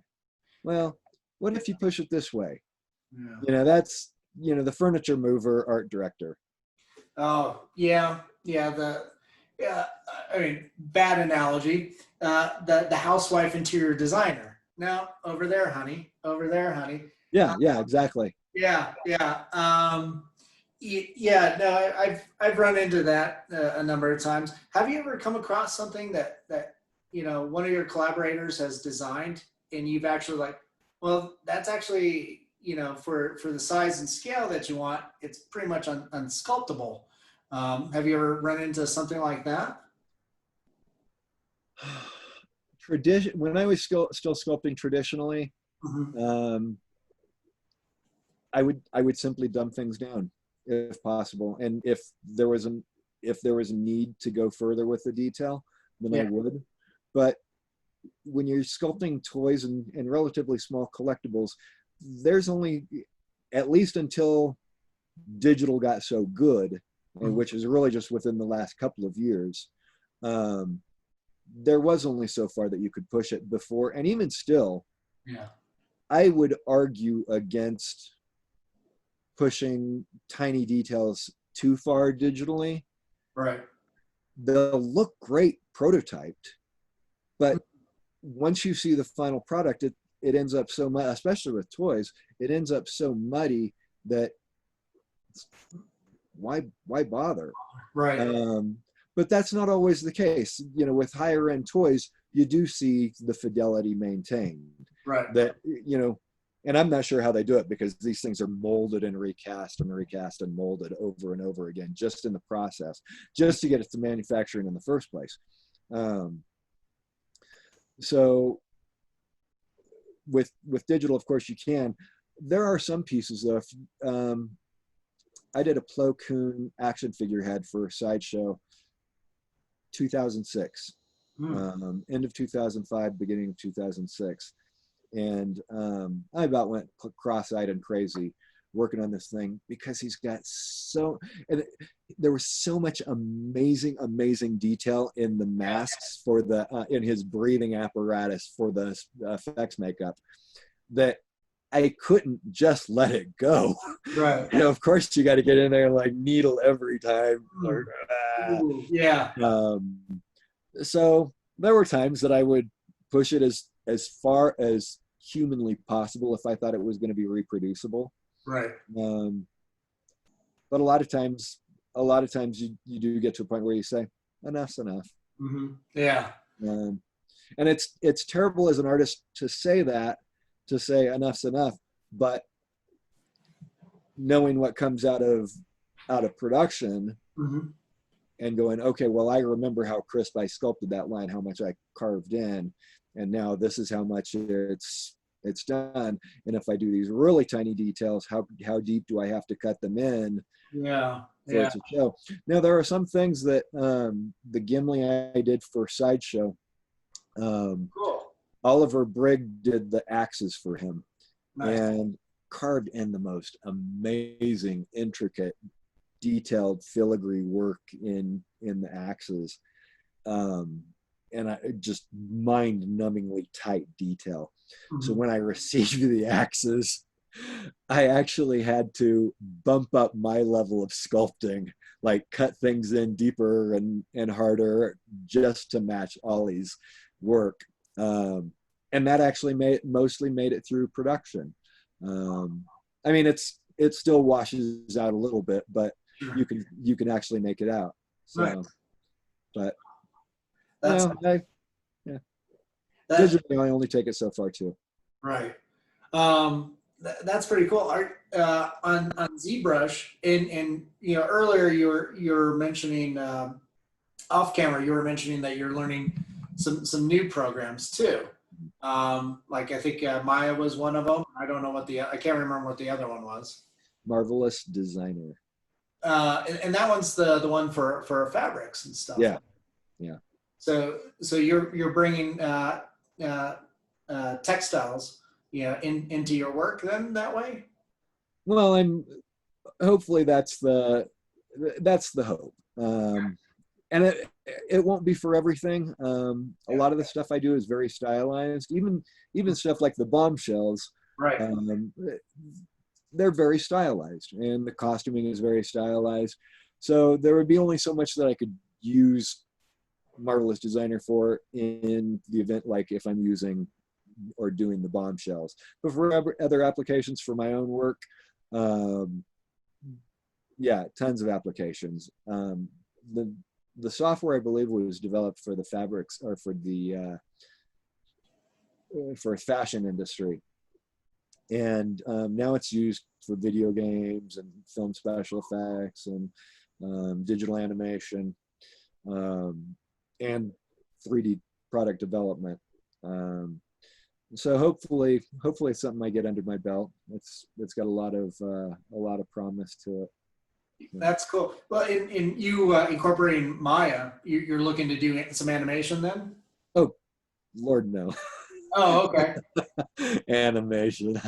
Well, what if you push it this way? Yeah. That's, the furniture mover art director. Oh yeah. Yeah. yeah, I mean, bad analogy. The housewife interior designer. Now over there, honey. Over there, honey. Yeah, yeah, exactly. Yeah, yeah. Yeah, no, I've run into that a number of times. Have you ever come across something that one of your collaborators has designed and you've actually like, well, that's actually for the size and scale that you want, it's pretty much unsculptable. Have you ever run into something like that? Tradition. When I was still sculpting traditionally, Mhm. um, I would simply dumb things down if possible, and if there was a need to go further with the detail, then I Yeah, would. But when you're sculpting toys and relatively small collectibles, there's only, at least until digital got so good, and mhm. which is really just within the last couple of years, um, there was only so far that you could push it before. And even still, Yeah, I would argue against pushing tiny details too far digitally. right. They'll look great prototyped, but once you see the final product, it ends up so much, especially with toys, it ends up so muddy that why bother? Right, Um, but that's not always the case. With higher end toys, you do see the fidelity maintained. right. That and I'm not sure how they do it, because these things are molded and recast and recast and molded over and over again, just in the process, just to get it to manufacturing in the first place. Um, so with digital, of course, you can. There are some pieces though. I did a Plo Koon action figure head for a sideshow, 2006, Hmm. end of 2005, beginning of 2006. And I about went cross-eyed and crazy working on this thing, because he's got and there was so much amazing detail in the masks for in his breathing apparatus for the effects makeup, that I couldn't just let it go. Right. Of course you got to get in there and like needle every time. Hmm. Ooh, yeah. Um, so there were times that I would push it as far as humanly possible if I thought it was going to be reproducible. Right. Um, but a lot of times you do get to a point where you say enough's enough. Hmm. Yeah. Um, and it's terrible as an artist to say that, to say enough's enough, but knowing what comes out of production Hmm. and going, okay, well, I remember how crisp I sculpted that line, how much I carved in, and now this is how much it's done. And if I do these really tiny details, how deep do I have to cut them in Yeah. for Yeah. it to show? Now there are some things that the Gimli I did for Sideshow, um, Cool. Oliver Brigg did the axes for him Nice. and carved in the most amazing, intricate, detailed filigree work in the axes, and just mind-numbingly tight detail. So Mhm. when I received the axes, I actually had to bump up my level of sculpting, like cut things in deeper and harder, just to match Ollie's work. And that actually mostly made it through production. I mean, it still washes out a little bit, but Sure. you can actually make it out. Right. So, but That's yeah, that. digitally I only take it so far too. Right. That's pretty cool. On ZBrush, and earlier you were mentioning off camera. You were mentioning that you're learning some new programs too. Like I think Maya was one of them. I don't know I can't remember what the other one was. Marvelous designer. And that one's the one for fabrics and stuff. Yeah, yeah. So you're bringing uh, textiles, into your work then that way. Well, I'm hopefully that's the hope. And it won't be for everything. A Yeah. lot of the stuff I do is very stylized. Even stuff like the bombshells, Right. um, they're very stylized, and the costuming is very stylized. So there would be only so much that I could use marvelous designer for in the event, like if I'm using or doing the bombshells. But for other applications for my own work, yeah, tons of applications. The software, I believe, was developed for the fabrics, or for fashion industry, and now it's used for video games and film special effects and digital animation, and 3D product development. So hopefully it's something I get under my belt. It's got a lot of promise to it. That's cool. Well, in you incorporating Maya, you're looking to do some animation then? Oh, Lord, no. Oh, okay. Animation.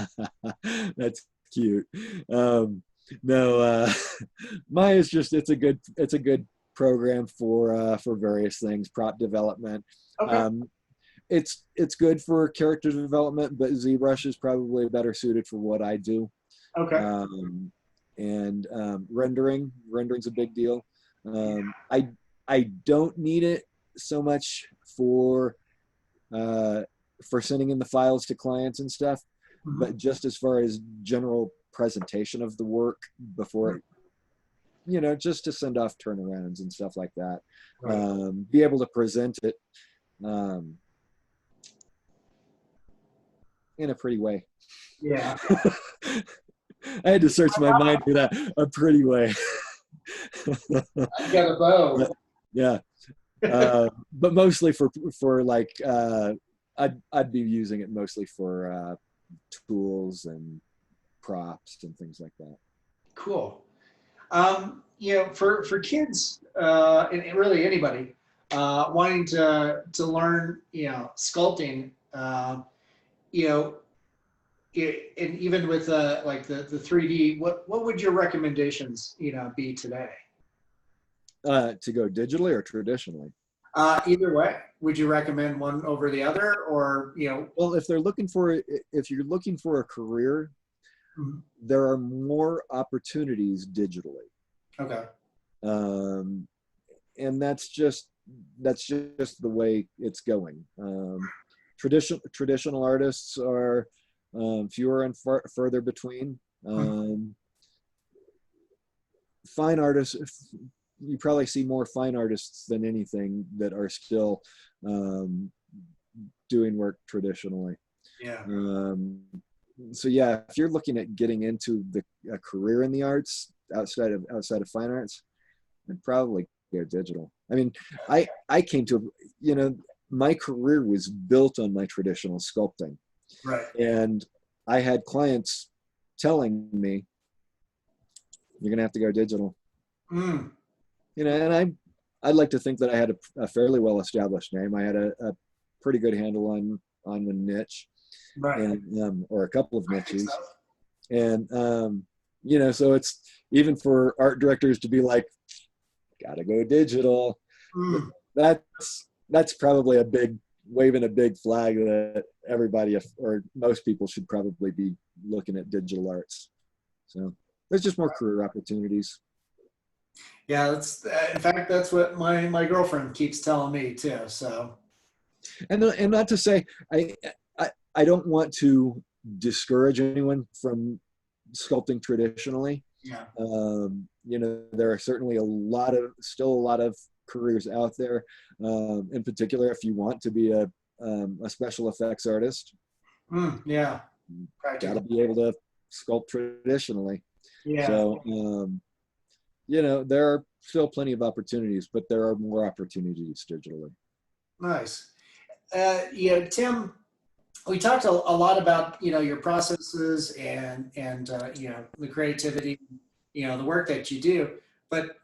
That's cute. No, Maya is just, it's a good program for various things, prop development. Okay. It's good for character development, but ZBrush is probably better suited for what I do. Okay. And rendering's a big deal. I don't need it so much for sending in the files to clients and stuff, but just as far as general presentation of the work before, just to send off turnarounds and stuff like that. Right. Be able to present it in a pretty way. Yeah. I had to search my mind for that. A pretty way. I got a bow. Yeah. But mostly for like, I'd be using it mostly for tools and props and things like that. Cool. For kids, and really anybody wanting to learn, sculpting, and even with like the 3D, what would your recommendations, be today? To go digitally or traditionally? Either way, would you recommend one over the other, or Well, if you're looking for a career, there are more opportunities digitally. Okay. And that's just the way it's going. Traditional artists are fewer and further between. Fine artists, you probably see more fine artists than anything that are still doing work traditionally. Yeah. So yeah, if you're looking at getting into a career in the arts outside of fine arts, I'd probably go digital. I mean, I came to, my career was built on my traditional sculpting. Right. And I had clients telling me, you're gonna have to go digital. And I'd like to think that I had a fairly well-established name. I had a pretty good handle on the niche, Right. and or a couple of niches. And so it's even for art directors to be like, gotta go digital. That's probably waving a big flag that everybody, or most people, should probably be looking at digital arts. So there's just more career opportunities. Yeah, in fact, that's what my girlfriend keeps telling me too. So, and not to say I don't want to discourage anyone from sculpting traditionally. Yeah. There are certainly still a lot of careers out there. In particular, if you want to be a special effects artist, yeah, got to be able to sculpt traditionally. Yeah. So, there are still plenty of opportunities, but there are more opportunities digitally. Nice. Tim, we talked a lot about, your processes and the creativity, the work that you do, but,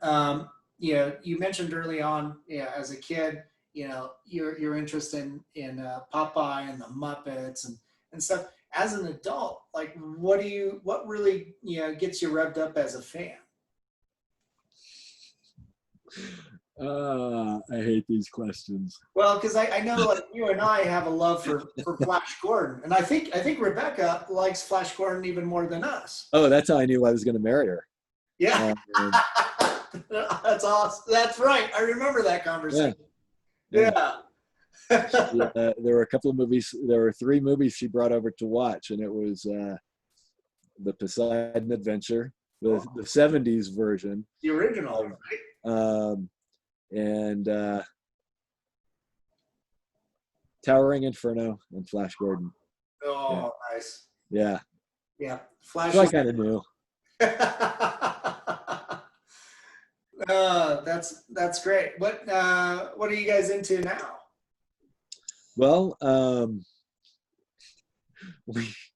you mentioned early on, as a kid, your interest in Popeye and the Muppets and stuff. As an adult, like, what really, gets you revved up as a fan? I hate these questions. Well, because I know, like, you and I have a love for Flash Gordon, and I think Rebecca likes Flash Gordon even more than us. Oh, that's how I knew I was going to marry her. Yeah. That's awesome. That's right. I remember that conversation. Yeah. Yeah. There were a couple of movies. There were 3 movies she brought over to watch, and it was the Poseidon Adventure, the '70s version, The original, of, right? and Towering Inferno and Flash Gordon. Oh, nice. Yeah, Yeah. Flash so I is kind of knew. that's great. What are you guys into now? Well,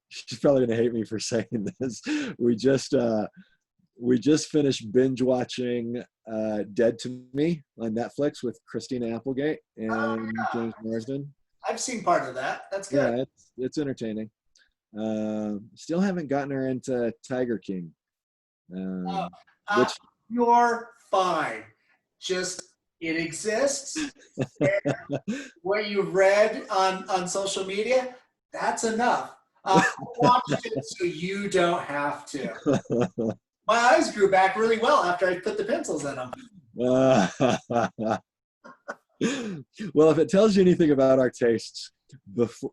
she's probably gonna hate me for saying this. We just finished binge watching Dead to Me on Netflix with Christina Applegate Oh, and yeah. James Marsden. I've seen part of that. That's good. Yeah, it's entertaining. Still haven't gotten her into Tiger King, Uh, uh, which you're fine. Just it exists. What you've read on social media, that's enough. I watched it so you don't have to. My eyes grew back really well after I put the pencils in them. well, if it tells you anything about our tastes,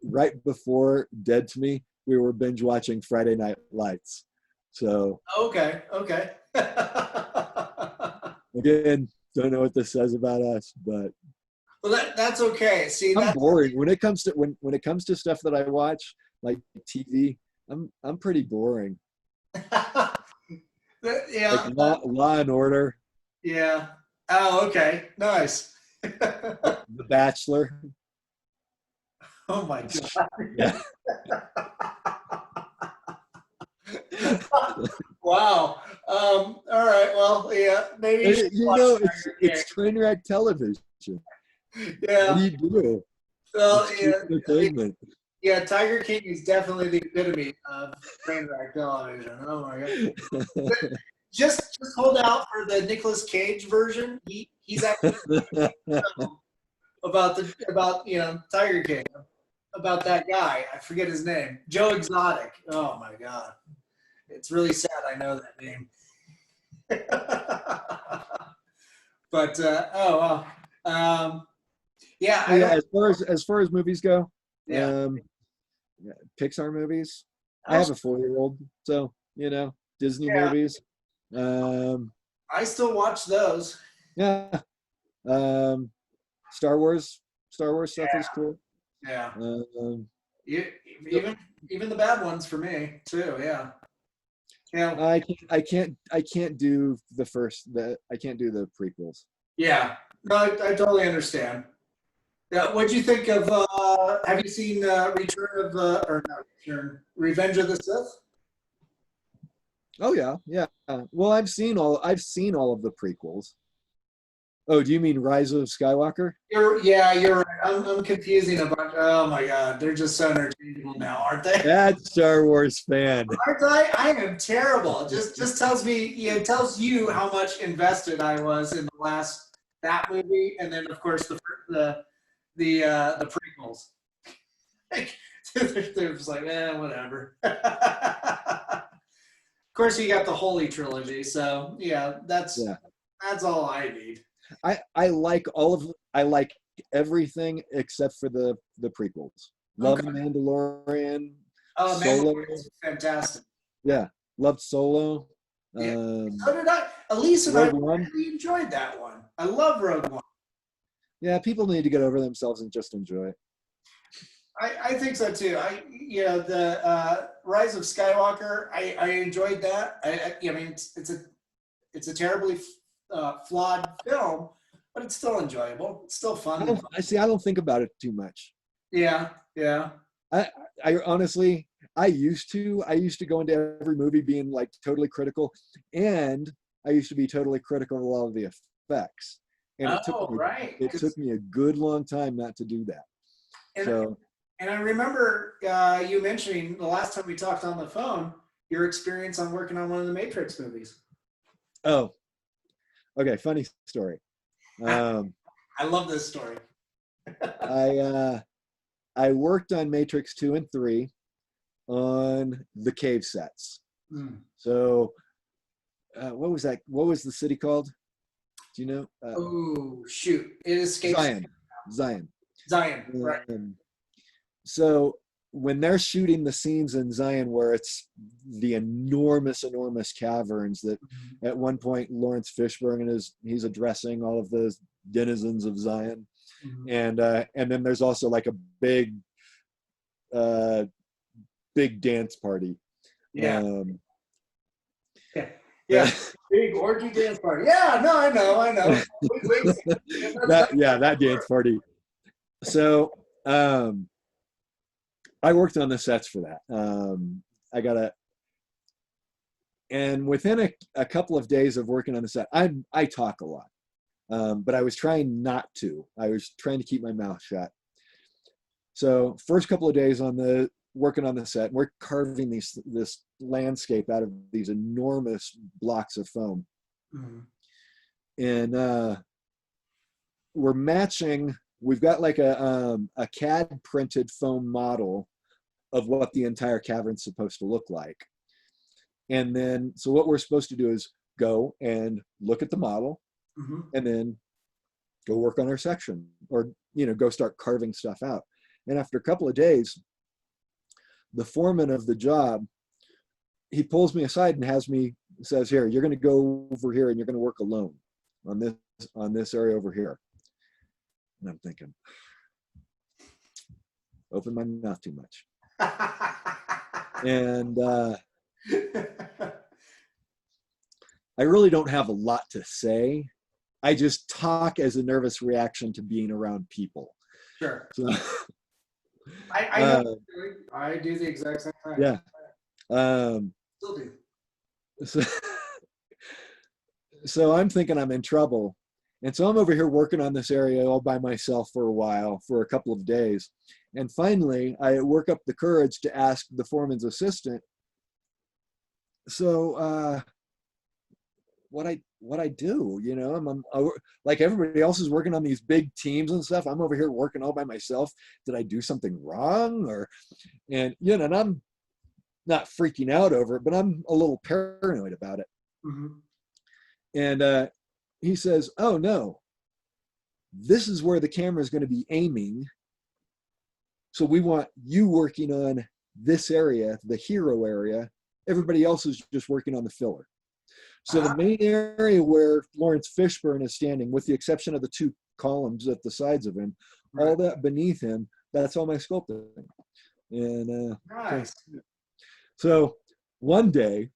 right before Dead to Me, we were binge watching Friday Night Lights. So Okay. again, don't know what this says about us, but Well, that's okay. See, I'm that's boring when it comes to when it comes to stuff that I watch, like TV. I'm pretty boring. Like yeah, Law and Order, yeah. Oh, okay, nice. The Bachelor. Oh my god. Yeah. Wow. All right. Well, yeah. Maybe you should watch It's train wreck television. What Yeah. do you do? Well, It's cheap entertainment. yeah. Tiger King is definitely the epitome of train wreck television. Oh my god. Just hold out for the Nicolas Cage version. He's actually about Tiger King, about that guy. I forget his name. Joe Exotic. Oh my god. It's really sad I know that name. But oh well. Yeah, I Yeah, don't. as far as movies go, Yeah. yeah, Pixar movies. I have a 4-year-old, so Disney Yeah, movies. Um, I still watch those. yeah, um, Star Wars. Star Wars stuff is cool. Yeah. Um, You, even the bad ones for me too. Yeah. Yeah. I can't do I can't do the prequels. Yeah. No, I totally understand. Yeah. What'd you think of? Have you seen Return of or not Return? Revenge of the Sith? Oh yeah. Well, I've seen all of the prequels. Oh, do you mean Rise of Skywalker? You're right. I'm confusing a bunch. Oh my god, they're just so interchangeable now, aren't they? That Star Wars fan. Aren't I? I am terrible. Just tells me, tells you how much invested I was in the last that movie, and then of course the prequels. They're just like, whatever. Of course, you got the Holy Trilogy, so yeah, that's all I need. I like everything except for the prequels. Love Okay. Mandalorian. Oh, Solo. Mandalorian's fantastic. Yeah, loved Solo. Yeah. So did I. Elise and I Rogue One. really enjoyed that one. I love Rogue One. Yeah, people need to get over themselves and just enjoy it. I think so too. The Rise of Skywalker. I enjoyed that. I mean, it's a terribly flawed film, but it's still enjoyable. It's still fun. I don't think about it too much. Yeah. I honestly, I used to go into every movie being like totally critical, and I used to be totally critical of a lot of the effects. And it took me a good long time not to do that. And I remember you mentioning the last time we talked on the phone your experience on working on one of the Matrix movies. Oh, okay. Funny story. I love this story. I worked on Matrix 2 and 3 on the cave sets. So what was that? What was the city called? Do you know? Oh shoot! It escapes. Zion. Zion. Zion, right. So when they're shooting the scenes in Zion where it's the enormous caverns that at one point Lawrence Fishburne he's addressing all of the denizens of Zion. And then there's also like a big dance party. Yeah. Yeah. Big orgy dance party. Yeah, no, I know. That dance party. So I worked on the sets for that. And within a couple of days of working on the set, I talk a lot, but I was trying not to. I was trying to keep my mouth shut. So first couple of days working on the set, we're carving this landscape out of these enormous blocks of foam, and we're matching. We've got like a CAD printed foam model of what the entire cavern's supposed to look like. And then, so what we're supposed to do is go and look at the model and then go work on our section or, go start carving stuff out. And after a couple of days, the foreman of the job, he pulls me aside and says, here, you're going to go over here and you're going to work alone on this area over here. And I'm thinking, open my mouth too much. And I really don't have a lot to say. I just talk as a nervous reaction to being around people. Sure. So, I do the exact same thing. Yeah. Still do. So I'm thinking I'm in trouble. And so I'm over here working on this area all by myself for a while, for a couple of days. And finally, I work up the courage to ask the foreman's assistant, so what I do, I'm like everybody else is working on these big teams and stuff. I'm over here working all by myself. Did I do something wrong? And I'm not freaking out over it, but I'm a little paranoid about it. And he says, oh no, this is where the camera is going to be aiming. So we want you working on this area, the hero area. Everybody else is just working on the filler. So the main area where Lawrence Fishburne is standing, with the exception of the two columns at the sides of him, all that beneath him, that's all my sculpting. And nice. So one day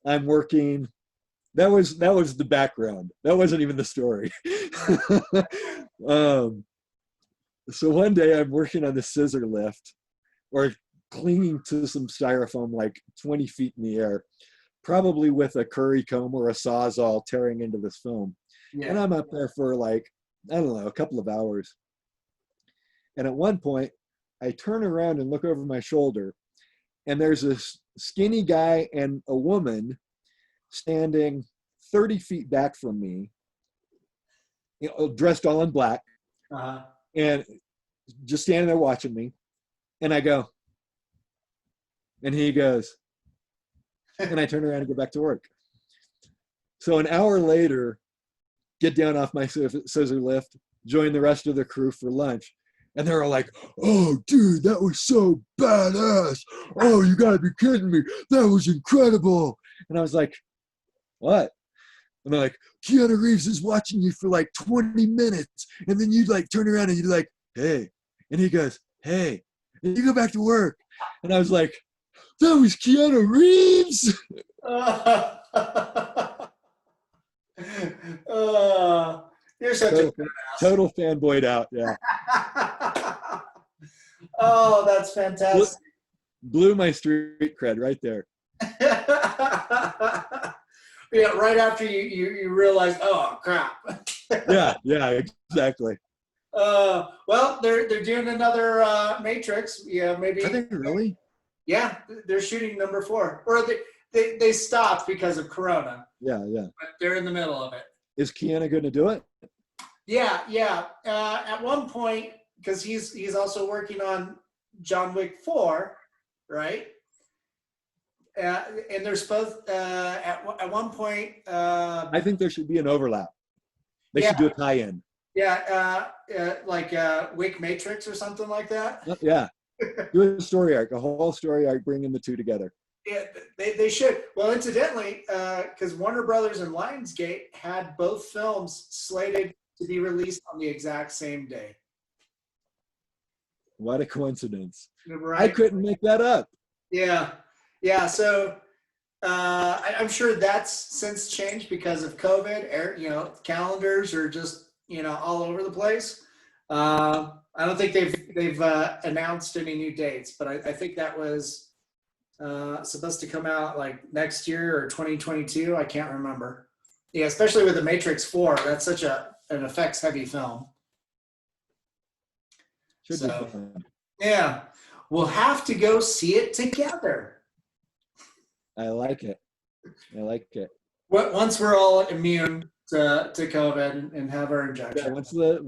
I'm working. That was the background. That wasn't even the story. So one day I'm working on the scissor lift, or clinging to some styrofoam like 20 feet in the air, probably with a curry comb or a sawzall tearing into this foam. Yeah. And I'm up there for like, I don't know, a couple of hours. And at one point, I turn around and look over my shoulder, and there's this skinny guy and a woman standing 30 feet back from me, dressed all in black, and just standing there watching me. And I go, and he goes, and I turn around and go back to work. So an hour later, get down off my scissor lift, join the rest of the crew for lunch. And they were like, oh, dude, that was so badass. Oh, you gotta be kidding me. That was incredible. And I was like, what? And they're like, Keanu Reeves is watching you for like 20 minutes. And then you like turn around and you're like, hey. And he goes, hey. And you go back to work. And I was like, that was Keanu Reeves. You're such total fanboyed out. Yeah. Oh, that's fantastic. Blew my street cred right there. Yeah, right after you realize, oh crap. yeah, exactly. Well, they're doing another Matrix. Yeah, maybe. Are they really? Yeah, they're shooting number 4, or they stopped because of Corona. Yeah. But they're in the middle of it. Is Keanu going to do it? Yeah. At one point, because he's also working on John Wick 4, right? And they're supposed at one point. I think there should be an overlap. They should do a tie-in. like Wake Matrix or something like that. Yeah, do a story arc, a whole story arc, bringing the two together. Yeah, they should. Well, incidentally, because Warner Brothers and Lionsgate had both films slated to be released on the exact same day. What a coincidence. Right? I couldn't make that up. Yeah. Yeah. So I'm sure that's since changed because of COVID. Calendars are just, all over the place. I don't think they've announced any new dates, but I think that was supposed to come out like next year or 2022. I can't remember. Yeah, especially with the Matrix 4. That's such an effects heavy film. Should be fun. Yeah, we'll have to go see it together. I like it. I like it. Once we're all immune to COVID and have our injection. Yeah,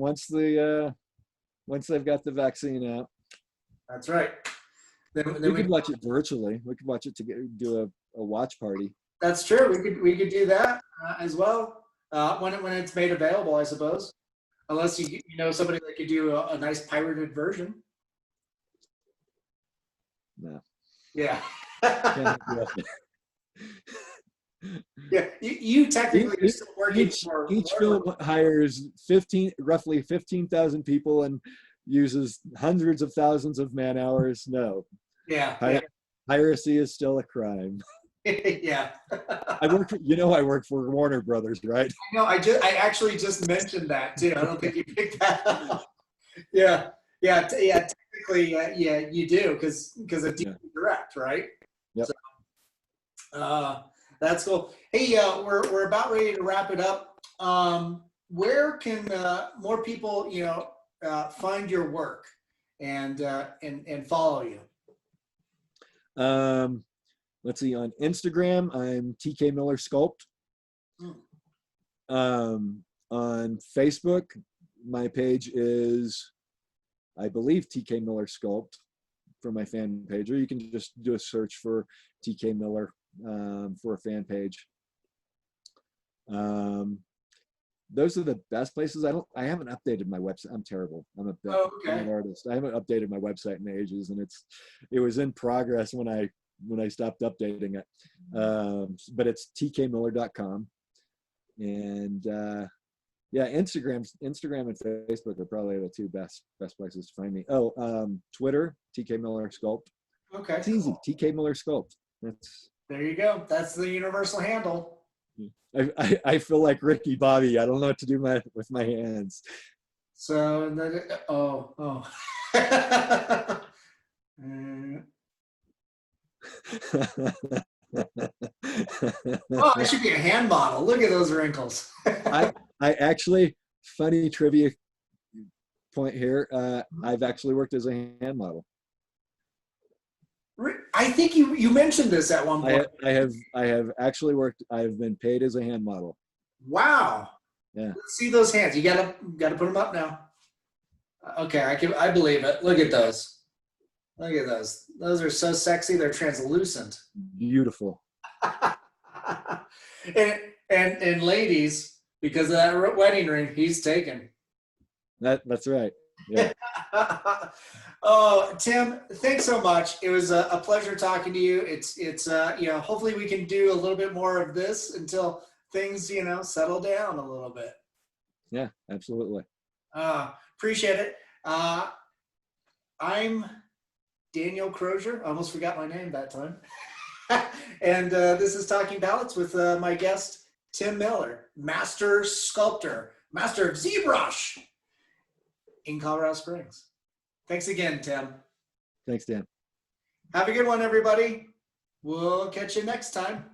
once they've got the vaccine out. That's right. Then we could watch it virtually. We could watch it do a watch party. That's true. We could do that as well when it's made available, I suppose. Unless you know somebody that could do a nice pirated version. No. Yeah. Yeah. You technically are still working for each film hires roughly 15,000 people and uses hundreds of thousands of man hours. No. Yeah. Piracy is still a crime. Yeah. I work for Warner Brothers, right? No, I actually just mentioned that too. I don't think you picked that up. Yeah. Technically, yeah, you do because of TV Direct, right? Yep. So, that's cool. Hey, we're about ready to wrap it up. Where can more people, find your work and follow you? Let's see. On Instagram, I'm TK Miller Sculpt. On Facebook, my page is, I believe, TK Miller Sculpt for my fan page, or you can just do a search for TK Miller for a fan page. Those are the best places. I haven't updated my website. I'm terrible. I'm an artist. I haven't updated my website in ages, and it was in progress when I stopped updating it. But it's tkmiller.com. And Instagram and Facebook are probably the two best places to find me. Twitter, TK Miller Sculpt. Okay. It's easy. TK Miller Sculpt. There you go. That's the universal handle. I feel like Ricky Bobby. I don't know what to do with my hands. So I should be a hand model. Look at those wrinkles. I actually, funny trivia point here. I've actually worked as a hand model. I think you mentioned this at one point. I have actually worked. I've been paid as a hand model. Wow. Yeah. Let's see those hands. You gotta put them up now. Okay, I believe it. Look at those. Look at those. Those are so sexy. They're translucent. Beautiful. and ladies, because of that wedding ring, he's taken. That's right. Yeah. Oh, Tim, thanks so much. It was a pleasure talking to you. It's hopefully we can do a little bit more of this until things, settle down a little bit. Yeah, absolutely. Appreciate it. I'm Daniel Crosier. I almost forgot my name that time. And this is Talking Palettes with my guest, Tim Miller, master sculptor, master of ZBrush in Colorado Springs. Thanks again, Tim. Thanks, Dan. Have a good one, everybody. We'll catch you next time.